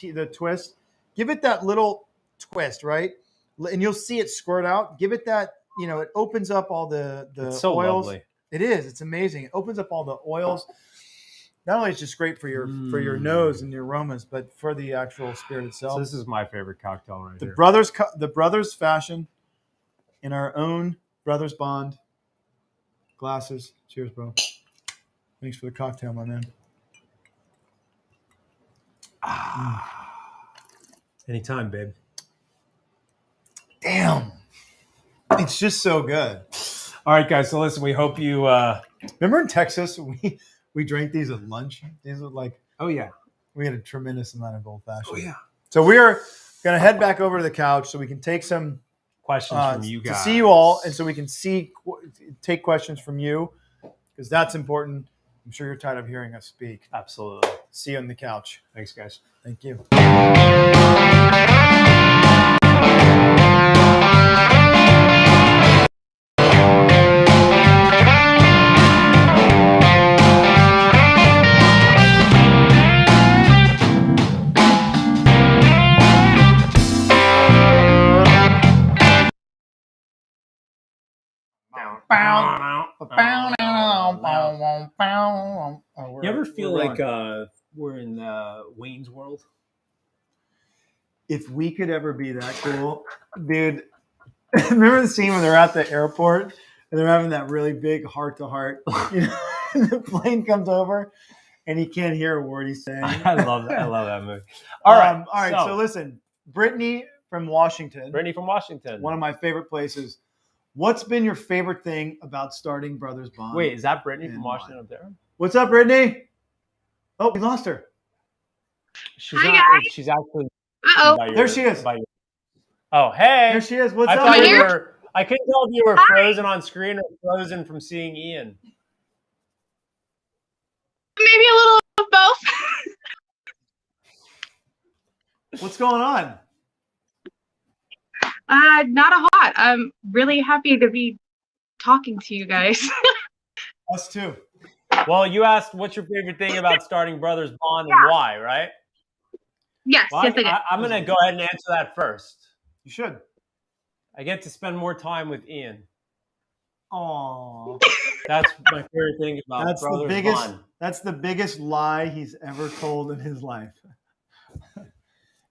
the twist, give it that little twist, right? And you'll see it squirt out. Give it that, it opens up all the It's so oils. lovely. It is. It's amazing. It opens up all the oils. Not only is it just great for your Mm. nose and your aromas, but for the actual spirit So itself. this is my favorite cocktail right The here. brothers fashion in our own Brothers Bond glasses. Cheers, bro. Thanks for the cocktail, my man. Anytime, babe. Damn. It's just so good. All right, guys. So listen, we hope you. Remember in Texas, we drank these at lunch? These were like, Oh yeah. we had a tremendous amount of old fashioned. Oh yeah. So we're going to head back over to the couch so we can take some Questions from you guys to see you all, and so we can take questions from you, because that's important. I'm sure you're tired of hearing us speak. Absolutely. See you on the couch. Thanks, guys. Thank you. You ever feel like we're in Wayne's World? If we could ever be that cool, dude. Remember the scene when they're at the airport and they're having that really big heart to heart? And the plane comes over and he can't hear a word he's saying. I love that. I love that movie. All right. So listen, Brittany from Washington, Brittany from Washington. one of my favorite places. What's been your favorite thing about starting Brothers Bond? Wait, is that Brittany from And Washington up there? What's up, Brittany? Oh, we lost her. She's Hi, not. guys. She's actually. Uh-oh. by your- There she is. by your- Oh, hey. There she is. What's I up? thought you here? were. I couldn't tell if you were frozen on screen or frozen from seeing Ian. Maybe a little of both. What's going on? Not a lot. I'm really happy to be talking to you guys. Us too. Well, you asked what's your favorite thing about starting Brothers Bond and why, right? Yes, Well, yes, I did. I'm going to go ahead and answer that first. You should. I get to spend more time with Ian. Aww. That's my favorite thing about That's the Brothers biggest. Bond. That's the biggest lie he's ever told in his life.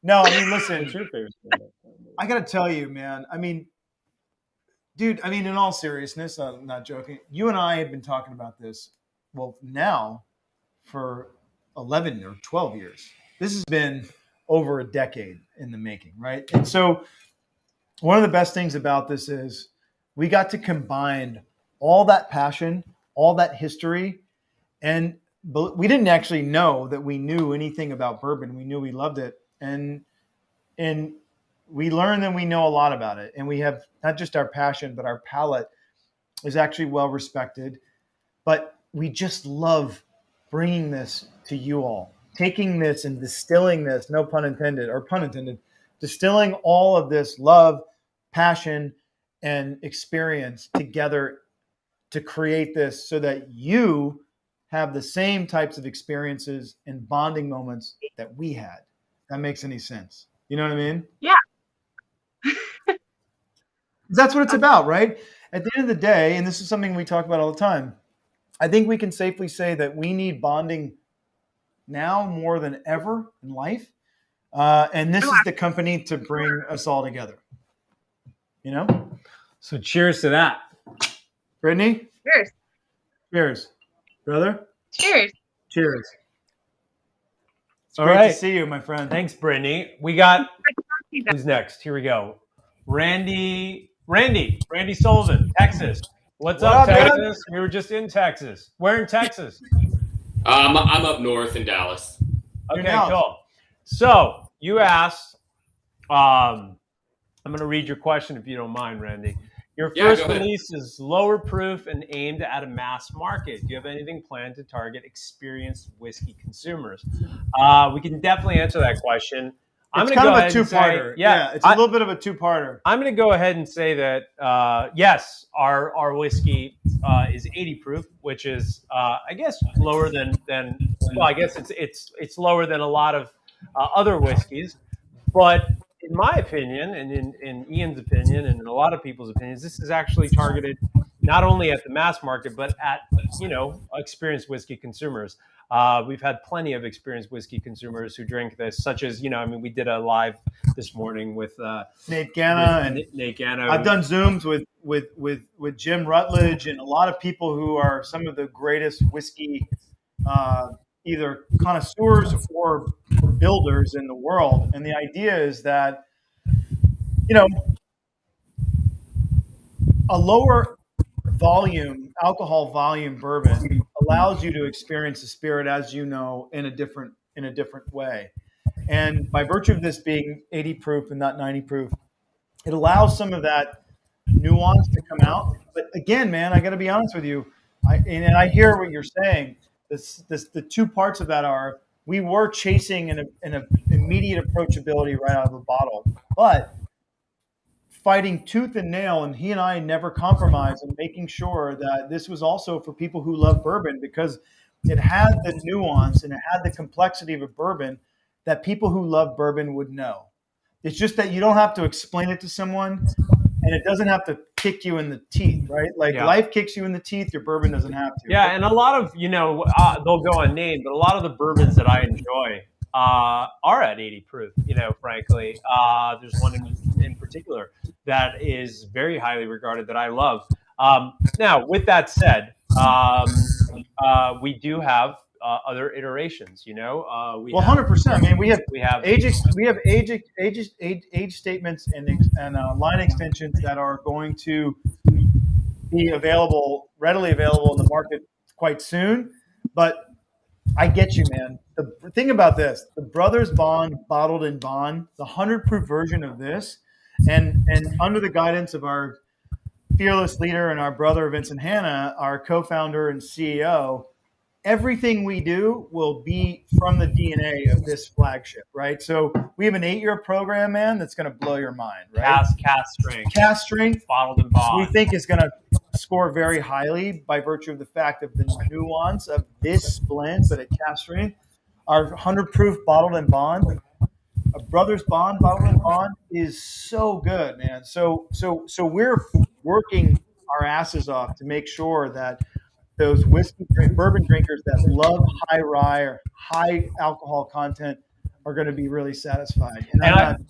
No, I mean, listen. What's your favorite thing about Brothers Bond? I gotta tell you, man. I mean, dude. I mean, in all seriousness, I'm not joking. You and I have been talking about this. Well, now for 11 or 12 years. This has been over a decade in the making, right? And so, one of the best things about this is we got to combine all that passion, all that history, and we didn't actually know that we knew anything about bourbon. We knew we loved it, and we learned that we know a lot about it, and we have not just our passion, but our palate is actually well respected. But we just love bringing this to you all, taking this and distilling this, no pun intended, or pun intended, distilling all of this love, passion, and experience together to create this so that you have the same types of experiences and bonding moments that we had. That makes any sense? You know what I mean? Yeah. That's what it's about, right? At the end of the day, and this is something we talk about all the time, I think we can safely say that we need bonding now more than ever in life. And this is the company to bring us all together. You know? So cheers to that. Brittany? Cheers. Cheers. Brother? Cheers. Cheers. It's All great right. to see you, my friend. Thanks, Brittany. We got who's next? Here we go. Randy Sullivan, Texas. What's What up, up, man? Texas? We were just in Texas. Where in Texas? I'm up north in Dallas. You're Okay, now. cool. So you asked, I'm going to read your question if you don't mind, Randy. Your Yeah, first go ahead. release is lower proof and aimed at a mass market. Do you have anything planned to target experienced whiskey consumers? We can definitely answer that question. I'm It's going to kind go of a ahead and say, two-parter. Yeah, it's a little bit of a two-parter. I'm going to go ahead and say that yes, our whiskey is 80 proof, which is I guess lower than well, I guess it's lower than a lot of other whiskeys, but in my opinion, and in Ian's opinion, and in a lot of people's opinions, this is actually targeted not only at the mass market, but at experienced whiskey consumers. We've had plenty of experienced whiskey consumers who drink this, such as we did a live this morning with Nate Ganna and Nate Ganna. I've done Zooms with Jim Rutledge and a lot of people who are some of the greatest whiskey either connoisseurs or builders in the world. And the idea is that, a lower alcohol volume bourbon allows you to experience the spirit, as you know, in a different way. And by virtue of this being 80 proof and not 90 proof, it allows some of that nuance to come out. But again, man, I got to be honest with you. I hear what you're saying. The two parts of that are we were chasing an immediate approachability right out of the bottle, but fighting tooth and nail, and he and I never compromised in making sure that this was also for people who love bourbon, because it had the nuance and it had the complexity of a bourbon that people who love bourbon would know. It's just that you don't have to explain it to someone, and it doesn't have to kick you in the teeth, right? Like life kicks you in the teeth, your bourbon doesn't have to. Yeah, and a lot of, they'll go unnamed, but a lot of the bourbons that I enjoy are at 80 proof, frankly. There's one in particular that is very highly regarded that I love. Now, with that said, we do have other iterations, we 100%. I mean, we have age statements and line extensions that are going to be readily available in the market quite soon. But I get you, man. The thing about this, the Brothers Bond Bottled in Bond, the 100 proof version of this, and under the guidance of our fearless leader and our brother Vincent Hanna, our co-founder and CEO, everything we do will be from the DNA of this flagship, right? So we have an 8-year program, man, that's going to blow your mind, right? Cask strength, bottled in bond. We think is going to score very highly by virtue of the fact of the nuance of this blend, but at cask strength. Our 100 proof bottled in bond, a Brothers Bond bottled in bond, is so good, man. So we're working our asses off to make sure that those bourbon drinkers that love high rye or high alcohol content are going to be really satisfied. And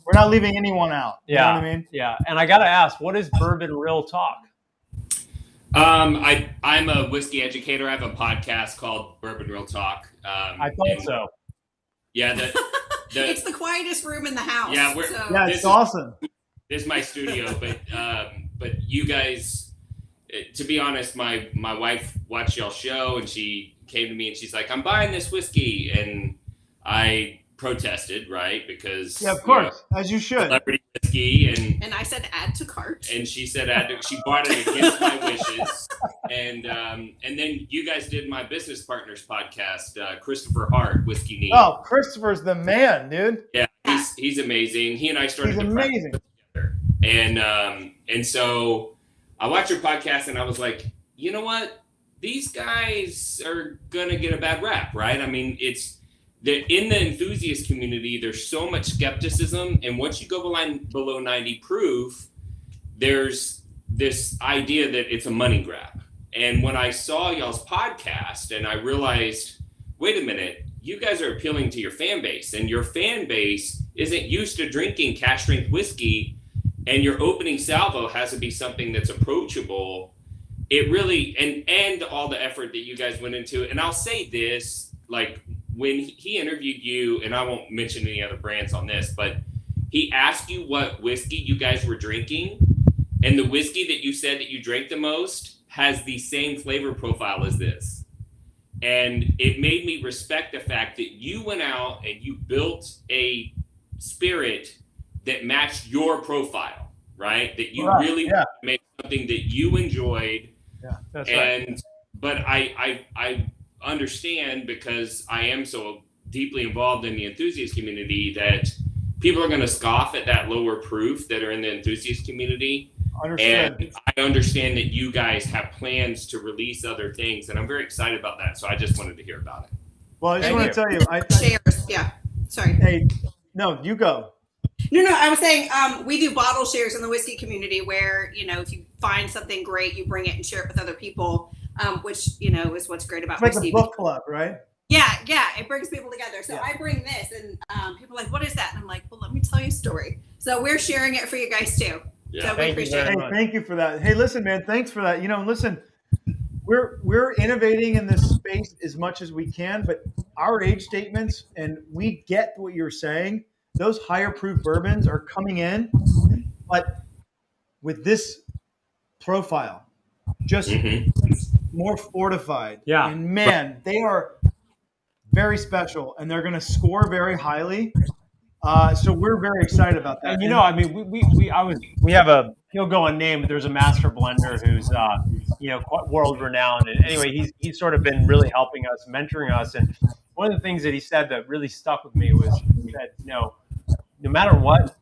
we're not leaving anyone out. You know what I mean? Yeah. And I got to ask, what is Bourbon Real Talk? I'm a whiskey educator. I have a podcast called Bourbon Real Talk. I thought so. Yeah. It's the quietest room in the house. Yeah, it's awesome. This is my studio, but you guys, to be honest, my wife watched y'all show and she came to me and she's like, I'm buying this whiskey. And I protested, right? Because of course, as you should. Celebrity whiskey, and I said add to cart. And she said she bought it against my wishes. And then you guys did my business partners podcast, Christopher Hart, Whiskey Neat. Oh, Christopher's the man, dude. Yeah, he's amazing. He and I started amazing together. And so I watched your podcast and I was like, you know what? These guys are gonna get a bad rap, right? I mean, it's in the enthusiast community, there's so much skepticism, and once you go below 90 proof, there's this idea that it's a money grab. And when I saw y'all's podcast and I realized, wait a minute, you guys are appealing to your fan base, and your fan base isn't used to drinking cash strength whiskey, and your opening salvo has to be something that's approachable. It really, and all the effort that you guys went into. And I'll say this, like when he interviewed you, and I won't mention any other brands on this, but he asked you what whiskey you guys were drinking, and the whiskey that you said that you drank the most has the same flavor profile as this. And it made me respect the fact that you went out and you built a spirit that matched your profile, right? That you really made something that you enjoyed. Yeah, That's and right. but I understand, because I am so deeply involved in the enthusiast community, that people are going to scoff at that lower proof that are in the enthusiast community. Understood. And I understand that you guys have plans to release other things, and I'm very excited about that. So I just wanted to hear about it. Well, I just Thank want you. to tell you, Shares. Yeah. Sorry. hey, no, you go. No, I was saying we do bottle shares in the whiskey community where, if you find something great, you bring it and share it with other people, which, is what's great about It's like whiskey. a book club, right? Yeah, it brings people together. So Yeah. I bring this, and people are like, what is that? And I'm like, well, let me tell you a story. So we're sharing it for you guys too. Yeah. So we Thank you appreciate very it. Hey, much. thank you for that. Hey, listen, man, thanks for that. Listen, we're innovating in this space as much as we can, but our age statements, and we get what you're saying. Those higher proof bourbons are coming in, but with this profile, just more fortified. Yeah. And man, they are very special, and they're going to score very highly. So we're very excited about that. And I mean, we have he'll go unnamed, but there's a master blender who's quite world renowned. And anyway, he's sort of been really helping us, mentoring us. And one of the things that he said that really stuck with me was that no matter what,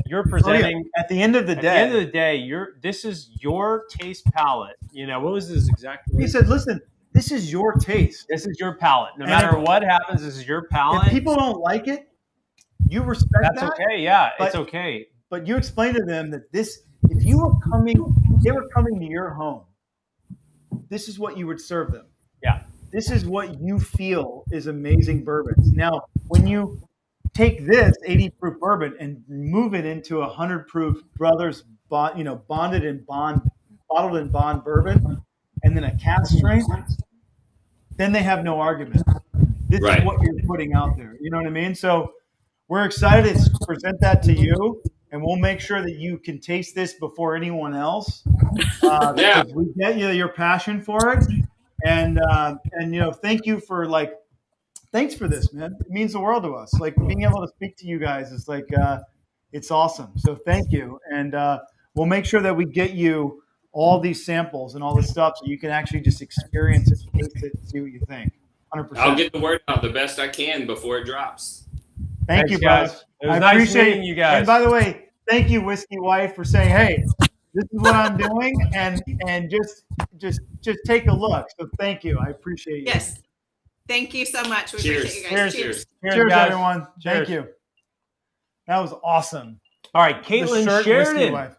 you're presenting. At the end of the At the end of day, the day, this is your taste palette. What was this exactly? he said, "Listen, this is your taste. This is your palette. No And matter if- what happens, this is your palette. If people don't like it, you respect That's that. okay. Yeah, but- it's okay. But you explain to them that if they were coming to your home, this is what you would serve them. Yeah. This is what you feel is amazing bourbons. Now, when you take this 80 proof bourbon and move it into 100 proof Brothers, bottled in bond bourbon, and then a cask strength, then they have no argument. This Right. is what you're putting out there. You know what I mean? So we're excited to present that to you, and we'll make sure that you can taste this before anyone else. Because we get your passion for it, and thank you for thanks for this, man. It means the world to us. Like being able to speak to you guys is it's awesome. So thank you, and we'll make sure that we get you all these samples and all this stuff so you can actually just experience it, taste it, see what you think. 100%. I'll get the word out the best I can before it drops. Thank Thanks, you, guys. guys. It was I nice appreciate meeting you guys. And by the way, thank you, Whiskey Wife, for saying, "Hey, this is what I'm doing," and just take a look. So thank you. I appreciate you. Yes. Thank you so much. We Cheers. appreciate you guys. Cheers. Cheers, guys. everyone. Cheers. Thank you. That was awesome. All right, The Caitlin shirt, Whiskey Sheridan Wife.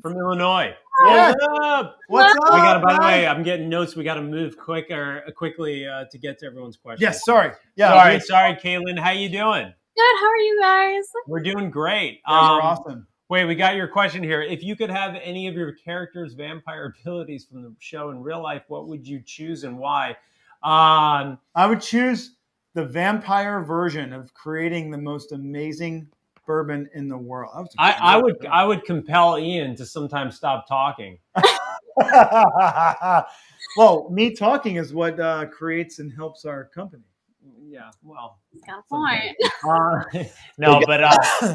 from Illinois. Yes. What's up? What's up? We got to. By the guys? way, I'm getting notes. We got to move quickly to get to everyone's questions. Yes. Sorry. Yeah. Sorry, Caitlin. How you doing? Good. How are you guys? We're doing great. You guys are awesome. Wait, we got your question here. If you could have any of your characters' vampire abilities from the show in real life, what would you choose and why? I would choose the vampire version of creating the most amazing bourbon in the world. I would compel Ian to sometimes stop talking. Well, me talking is what creates and helps our company. Yeah, well, Got a point. no, but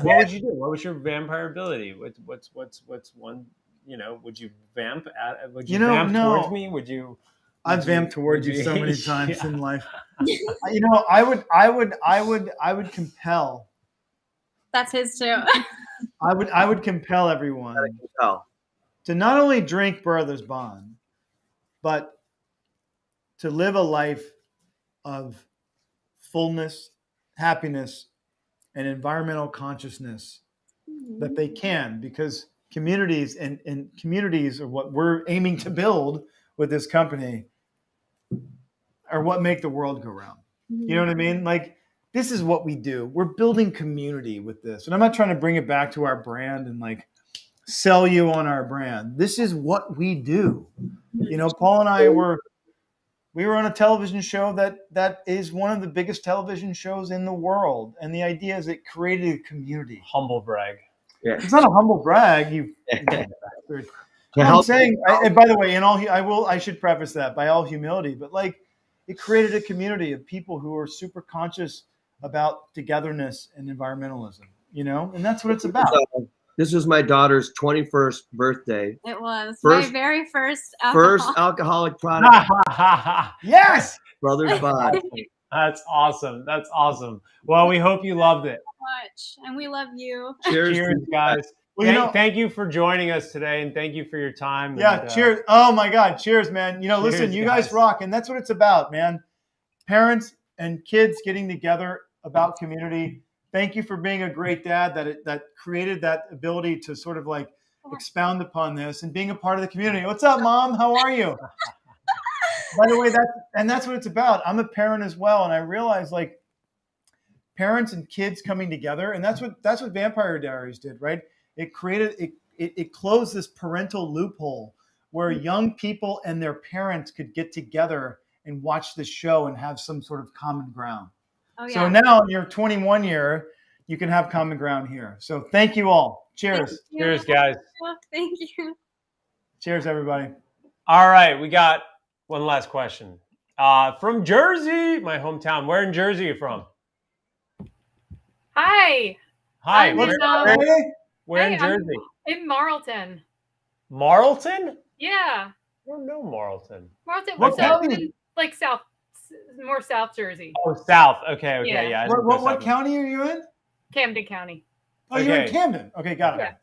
what would you do? What was your vampire ability? What's one? Would you vamp? Would you vamp no. towards me? Would you? I've vamped towards would you so many Yeah. times in life. I would compel. That's his too. I would compel everyone to not only drink Brothers Bond, but to live a life of fullness, happiness, and environmental consciousness that they can, because communities, and communities are what we're aiming to build with this company, are what make the world go round. You know what I mean? Like, this is what we do. We're building community with this. And I'm not trying to bring it back to our brand and like sell you on our brand. This is what we do. You know, Paul and I we were on a television show that is one of the biggest television shows in the world. And the idea is it created a community. Humble brag. It's not a humble brag. You bastard. I'm saying, and by the way, I should preface that by all humility, but like, it created a community of people who are super conscious about togetherness and environmentalism, you know, and that's what it's about. This was my daughter's 21st birthday. It was First- my very first Alcoholic product, Yes. Brothers Bond. That's awesome. That's awesome. Well, we hope you loved it. much, and we love you. Cheers, Cheers, guys. Well, Thank you for joining us today, and thank you for your time. Yeah, and, cheers. Oh my God, cheers, man. You know, Cheers, listen, you guys rock, and that's what it's about, man. Parents and kids getting together about community. Thank you for being a great dad that created that ability to sort of like expound upon this and being a part of the community. What's up, Mom? How are you? By the way, that's what it's about. I'm a parent as well, and I realize like parents and kids coming together, and that's what Vampire Diaries did, right? It created it closed this parental loophole where young people and their parents could get together and watch the show and have some sort of common ground. Oh, yeah. So now in your 21 year, you can have common ground here. So thank you all. Cheers. Thank you. Cheers, guys. Thank you. Cheers, everybody. All right, we got one last question. From Jersey, my hometown. Where in Jersey are you from? Hi. Hi, I'm where, in, where in hey, I'm Jersey? in Marlton. Marlton? Yeah. I don't know Marlton. Marlton. What So county? in, like more South Jersey. Oh, South. Okay, Yeah. yeah. I What, didn't what, know what South. county are you in? Camden County. Oh, you're in Okay. Camden. Okay, got it. Yeah.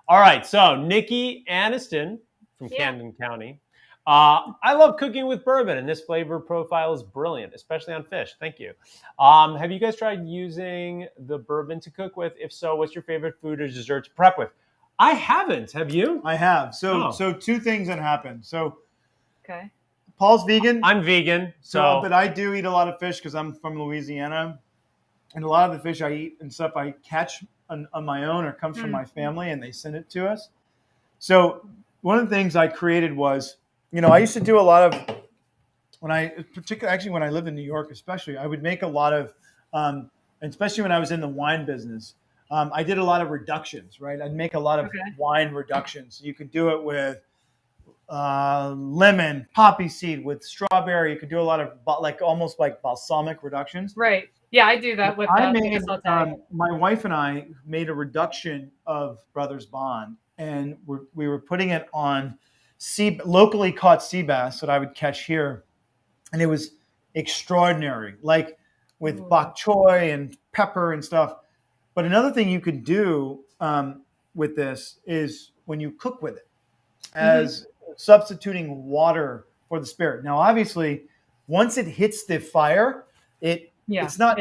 All right, so Nikki Aniston from Yeah. Camden County. I love cooking with bourbon, and this flavor profile is brilliant, especially on fish. Thank you. Have you guys tried using the bourbon to cook with? If so, what's your favorite food or dessert to prep with? I haven't. Have you? I have. So Oh. so two things that happened. So Okay. Paul's vegan. I'm vegan, so But I do eat a lot of fish because I'm from Louisiana, and a lot of the fish I eat and stuff I catch on my own or comes from my family, and they send it to us. So one of the things I created was, you know, I used to do a lot of when I lived in New York, especially, I would make a lot of, and especially when I was in the wine business, I did a lot of reductions, right? I'd make a lot of Okay. wine reductions. You could do it with lemon, poppy seed, with strawberry. You could do a lot of almost like balsamic reductions. Right. Yeah, I do that with chicken sauté. My wife and I made a reduction of Brothers Bond, and we were putting it on locally caught sea bass that I would catch here, and it was extraordinary, like with bok choy and pepper and stuff. But another thing you could do with this is when you cook with it, as substituting water for the spirit. Now, obviously, once it hits the fire, it's not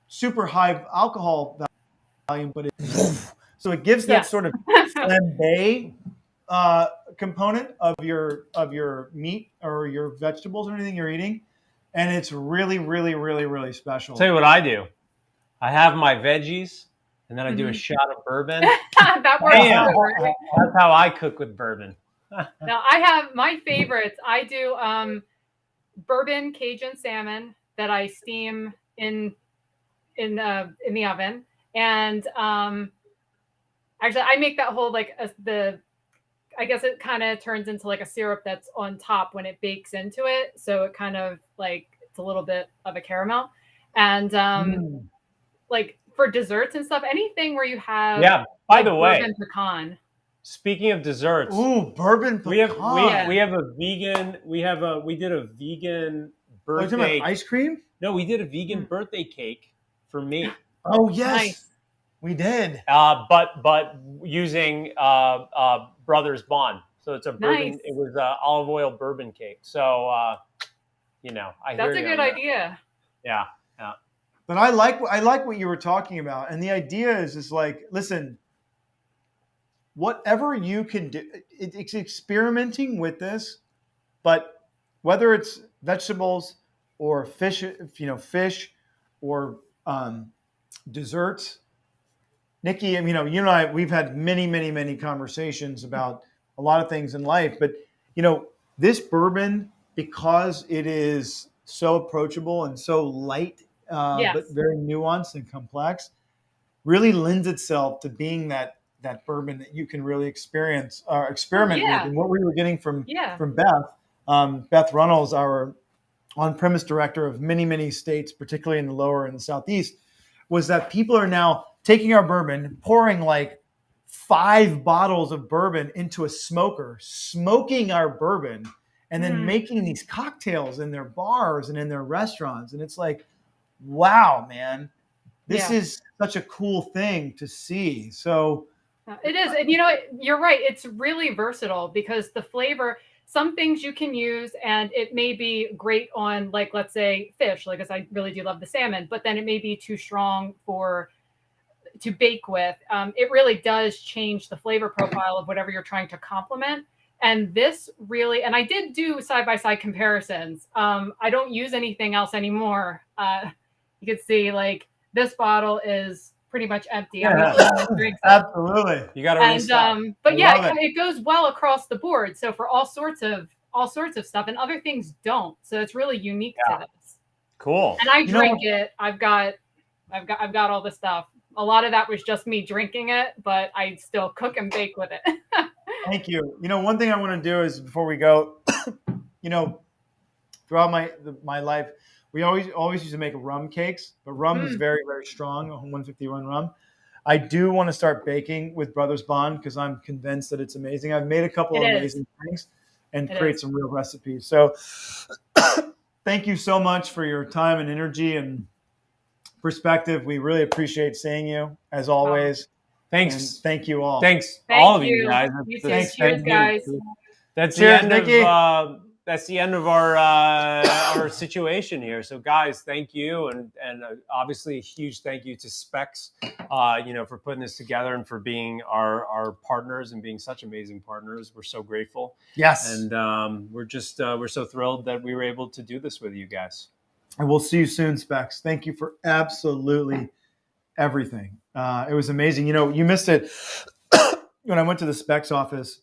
super high alcohol volume, but so it gives that sort of flambe component of your meat or your vegetables or anything you're eating, and it's really, really, really, really special. tell you what I do. I have my veggies, and then I do a shot of bourbon. That works. Bam! so great. That's how I cook with bourbon. Now I have my favorites. I do bourbon Cajun salmon that I steam in the oven, and actually I make that whole I guess it kind of turns into like a syrup that's on top when it bakes into it, so it kind of like it's a little bit of a caramel, and like for desserts and stuff, anything where you have By the way, bourbon pecan. speaking of desserts, bourbon pecan. we have a vegan. We did a vegan Oh, you're talking birthday. about ice cream? No, we did a vegan birthday cake for me. Oh yes, Nice. we did. But using Brothers Bond. So it's a bourbon. Nice. It was olive oil bourbon cake. So I That's hear a you good on that. idea. Yeah. But I like what you were talking about, and the idea is like, listen, whatever you can do, it's experimenting with this, but whether it's vegetables or fish, fish or desserts, Nikki, you and I, we've had many, many, many conversations about a lot of things in life, but this bourbon, because it is so approachable and so light, Yes. but very nuanced and complex, really lends itself to being that bourbon that you can really experiment Yeah. with. And what we were getting from Yeah. Beth Runnels, our on-premise director of many, many states, particularly in the lower and the southeast, was that people are now taking our bourbon, pouring like 5 bottles of bourbon into a smoker, smoking our bourbon, and then making these cocktails in their bars and in their restaurants. And it's like, wow, man, this is such a cool thing to see. So it is. And you're right. It's really versatile because the flavor, some things you can use and it may be great on, like, let's say fish, like, as I really do love the salmon, but then it may be too strong to bake with. It really does change the flavor profile of whatever you're trying to complement. And this really, and I did do side-by-side comparisons. I don't use anything else anymore. You can see like this bottle is pretty much empty. I'm the only one that drinks it. absolutely, You got to restock. But yeah, love it goes well across the board. So for all sorts of stuff, and other things don't. So it's really unique to this. Cool. And I drink it. I've got all the stuff. A lot of that was just me drinking it, but I still cook and bake with it. Thank you. One thing I want to do is, before we go, throughout my life, we always used to make rum cakes, but rum is very, very strong, 151 rum. I do want to start baking with Brothers Bond because I'm convinced that it's amazing. I've made a couple of amazing things and create some real recipes. So thank you so much for your time and energy and perspective. We really appreciate seeing you, as always. Thanks. And thank you all. Thanks, Thank all of you. you guys. You too. Thanks, Cheers, guys. That's Cheers, the end Nikki. of that's the end of our situation here. So guys, thank you, and obviously a huge thank you to Specs, for putting this together and for being our partners and being such amazing partners. We're so grateful. Yes. And we're so thrilled that we were able to do this with you guys. And we'll see you soon, Specs. Thank you for absolutely everything. It was amazing. You missed it. When I went to the Specs office,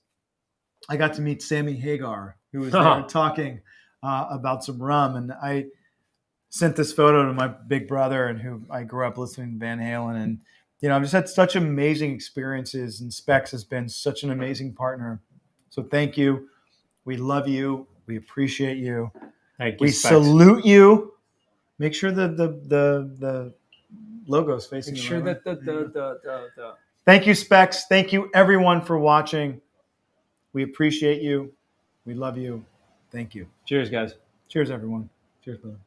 I got to meet Sammy Hagar, who was there talking about some rum. And I sent this photo to my big brother, and who I grew up listening to Van Halen. And, I've just had such amazing experiences, and Specs has been such an amazing partner. So thank you. We love you. We appreciate you. Thank you, We Specs. salute you. Make sure the logo's facing Make the sure right that way. the Thank you, Specs. Thank you, everyone, for watching. We appreciate you. We love you. Thank you. cheers, guys. Cheers, everyone. Cheers, brother.